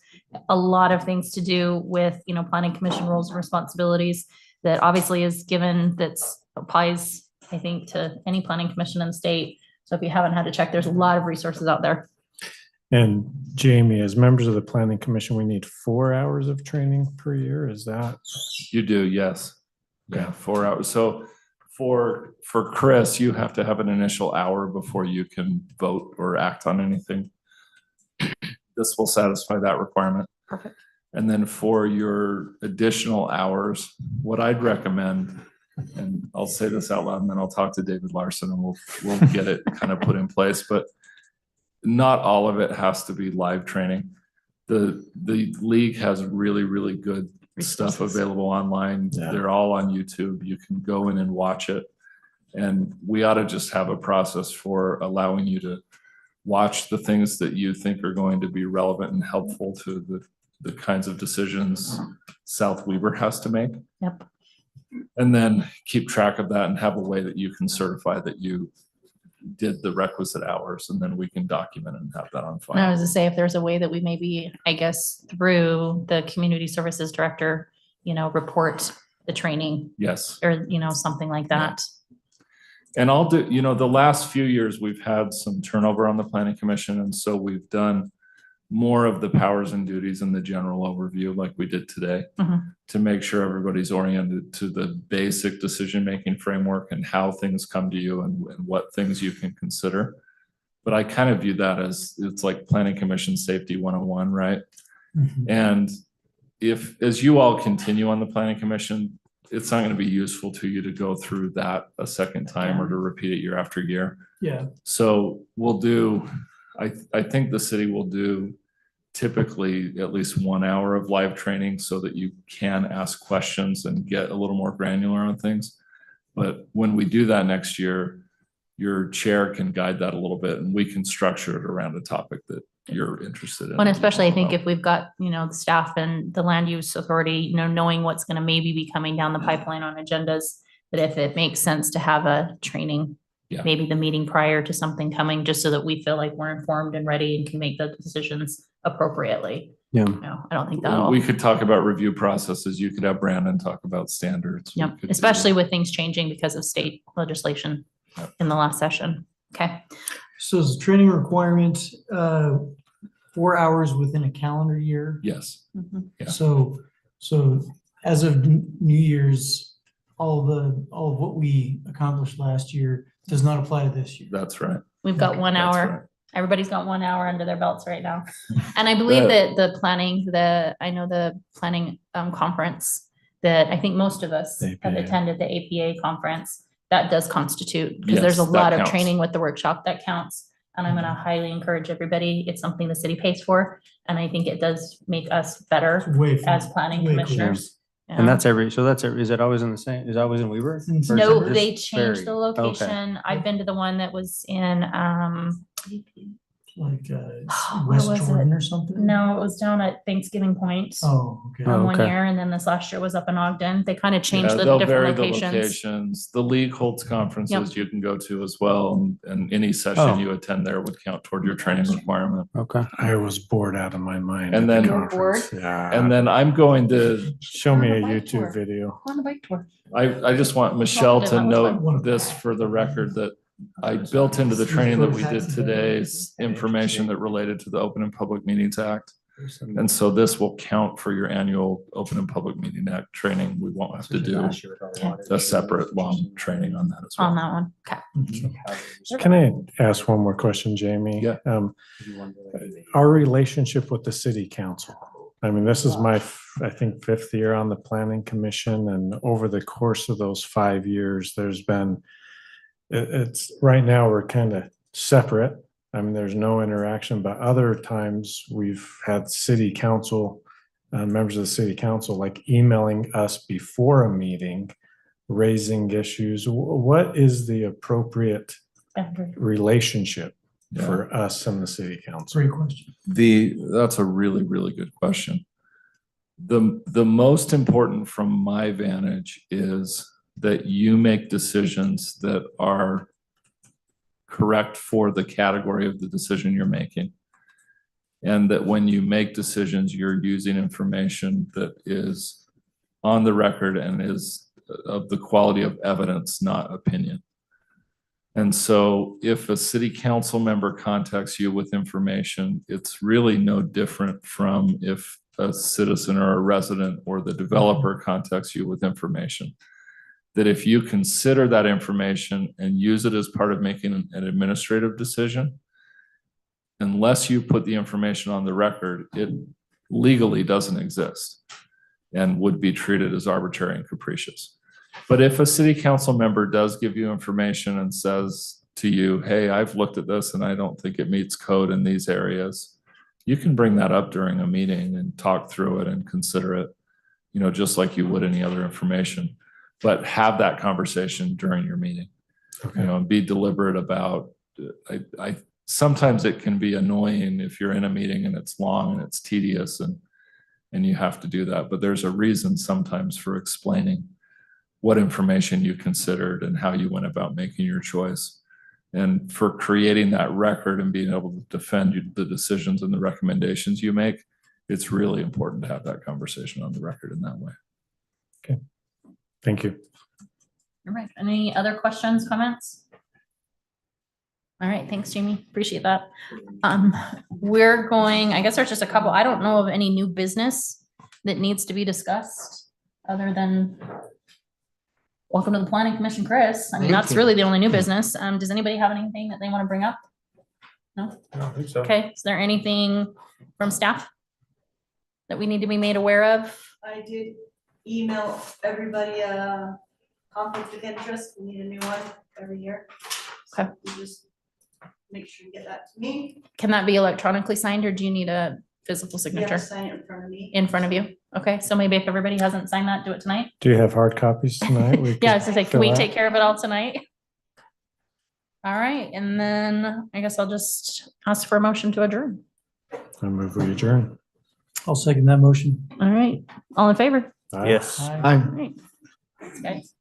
a lot of things to do with, you know, planning commission roles and responsibilities that obviously is given, that's applies, I think, to any planning commission in the state. So if you haven't had to check, there's a lot of resources out there. And Jamie, as members of the planning commission, we need 4 hours of training per year. Is that? You do, yes. Yeah, 4 hours. So for Chris, you have to have an initial hour before you can vote or act on anything. This will satisfy that requirement. Perfect. And then for your additional hours, what I'd recommend, and I'll say this out loud and then I'll talk to David Larson and we'll get it kind of put in place, but not all of it has to be live training. The league has really, really good stuff available online. Yeah. They're all on YouTube. You can go in and watch it. And we ought to just have a process for allowing you to watch the things that you think are going to be relevant and helpful to the kinds of decisions South Weaver has to make. Yep. And then keep track of that and have a way that you can certify that you did the requisite hours, and then we can document and have that on file. And I was to say, if there's a way that we maybe, I guess, through the community services director, you know, report the training Yes. or, you know, something like that. And I'll do, you know, the last few years, we've had some turnover on the planning commission. And so we've done more of the powers and duties in the general overview like we did today to make sure everybody's oriented to the basic decision-making framework and how things come to you and what things you can consider. But I kind of view that as it's like planning commission safety 101, right? And if, as you all continue on the planning commission, it's not going to be useful to you to go through that a second time or to repeat it year after year. Yeah. So we'll do, I think the city will do typically at least 1 hour of live training so that you can ask questions and get a little more granular on things. But when we do that next year, your chair can guide that a little bit and we can structure it around a topic that you're interested in. And especially I think if we've got, the staff and the land use authority, knowing what's gonna maybe be coming down the pipeline on agendas, that if it makes sense to have a training, Yeah. maybe the meeting prior to something coming, just so that we feel like we're informed and ready and can make the decisions appropriately. Yeah. No, I don't think that'll, We could talk about review processes. You could have Brandon talk about standards. We yep, could do- especially with things changing because of state legislation Yep. in the last session. Okay, So is the training requirement, 4 hours within a calendar year? Yes, Yeah. So as of New Year's, all of what we accomplished last year does not apply to this year. that's right. we've got 1 That's hour. right. Everybody's got 1 hour under their belts right now. And I believe that the planning, I know the planning conference that I think most of us have APA. attended the APA conference, that does constitute, because there's a Yes, that lot of counts. training with the workshop that counts. And I'm gonna highly encourage everybody, it's something the city pays for, and I think it does make us better Way as planning way cooler. commissioners. And that's is it always in the same, is it always in Weaver? Or is it No, just they changed the varied? Okay. location. I've been to the one that was in, Like Where West was Jordan or something? no, it was down at Thanksgiving Point. Oh, okay. Oh, One okay. year, and then this last year was up in Ogden. They kind of changed Yeah, the they'll vary different the locations. locations. The league holds conferences you can go to as well, and any session Oh. you attend there would count toward your training requirement. Okay. I was bored out of my mind. And at the then- You were conference. Yeah. And then I'm going to, Show me a On the bike tour. YouTube video. On the bike tour. I just want Michelle to that was note fun. this for the record, that I built into the training that we did today's information that related to the Open and Public Meetings Act. And so this will count for your annual Open and Public Meeting Act training. We won't have to do a separate long training on that as On well. that one. Okay. Can I ask one more question, Jamie? Yeah. Our relationship with the city council. I mean, this is my, I think, 5th year on the planning commission, and over the course of those 5 years, there's been, it's, right now, we're kind of separate. I mean, there's no interaction, but other times we've had city council, members of the city council, like emailing us before a meeting, raising issues. What is the appropriate relationship Yeah. for us and the city council? Great question. That's a really, really good question. The most important from my vantage is that you make decisions that are correct for the category of the decision you're making. And that when you make decisions, you're using information that is on the record and is of the quality of evidence, not opinion. And so if a city council member contacts you with information, it's really no different from if a citizen or a resident or the developer contacts you with information. That if you consider that information and use it as part of making an administrative decision, unless you put the information on the record, it legally doesn't exist and would be treated as arbitrary and capricious. But if a city council member does give you information and says to you, hey, I've looked at this and I don't think it meets code in these areas, you can bring that up during a meeting and talk through it and consider it, just like you would any other information. But have that conversation during your meeting, and be deliberate about, sometimes it can be annoying if you're in a meeting and it's long and it's tedious and you have to do that. But there's a reason sometimes for explaining what information you considered and how you went about making your choice. And for creating that record and being able to defend the decisions and the recommendations you make, it's really important to have that conversation on the record in that way. Thank you. All right. Any other questions, comments? All right. Thanks, Jamie. Appreciate that. We're going, I guess there's just a couple, I don't know of any new business that needs to be discussed other than welcome to the planning commission, Chris. I mean, that's really the only new business. Does anybody have anything that they want to bring up? No? I don't think so. Okay. Is there anything from staff that we need to be made aware of? I did email everybody a conflict of interest. We need a new one every year. So Okay. you just make sure you get that to me. Can that be electronically signed or do you need a physical You have signature to sign it in front of me. in front of you? Okay, so maybe if everybody hasn't signed that, do it tonight. Do you have hard copies tonight? We Yeah, I could was gonna say, can fill we out? take care of it all tonight? All right, and then I guess I'll just ask for a motion to adjourn. I move we adjourn. I'll second that motion. All right, all in favor? Aye. Yes. Aye. Hi. All right. Thanks, guys.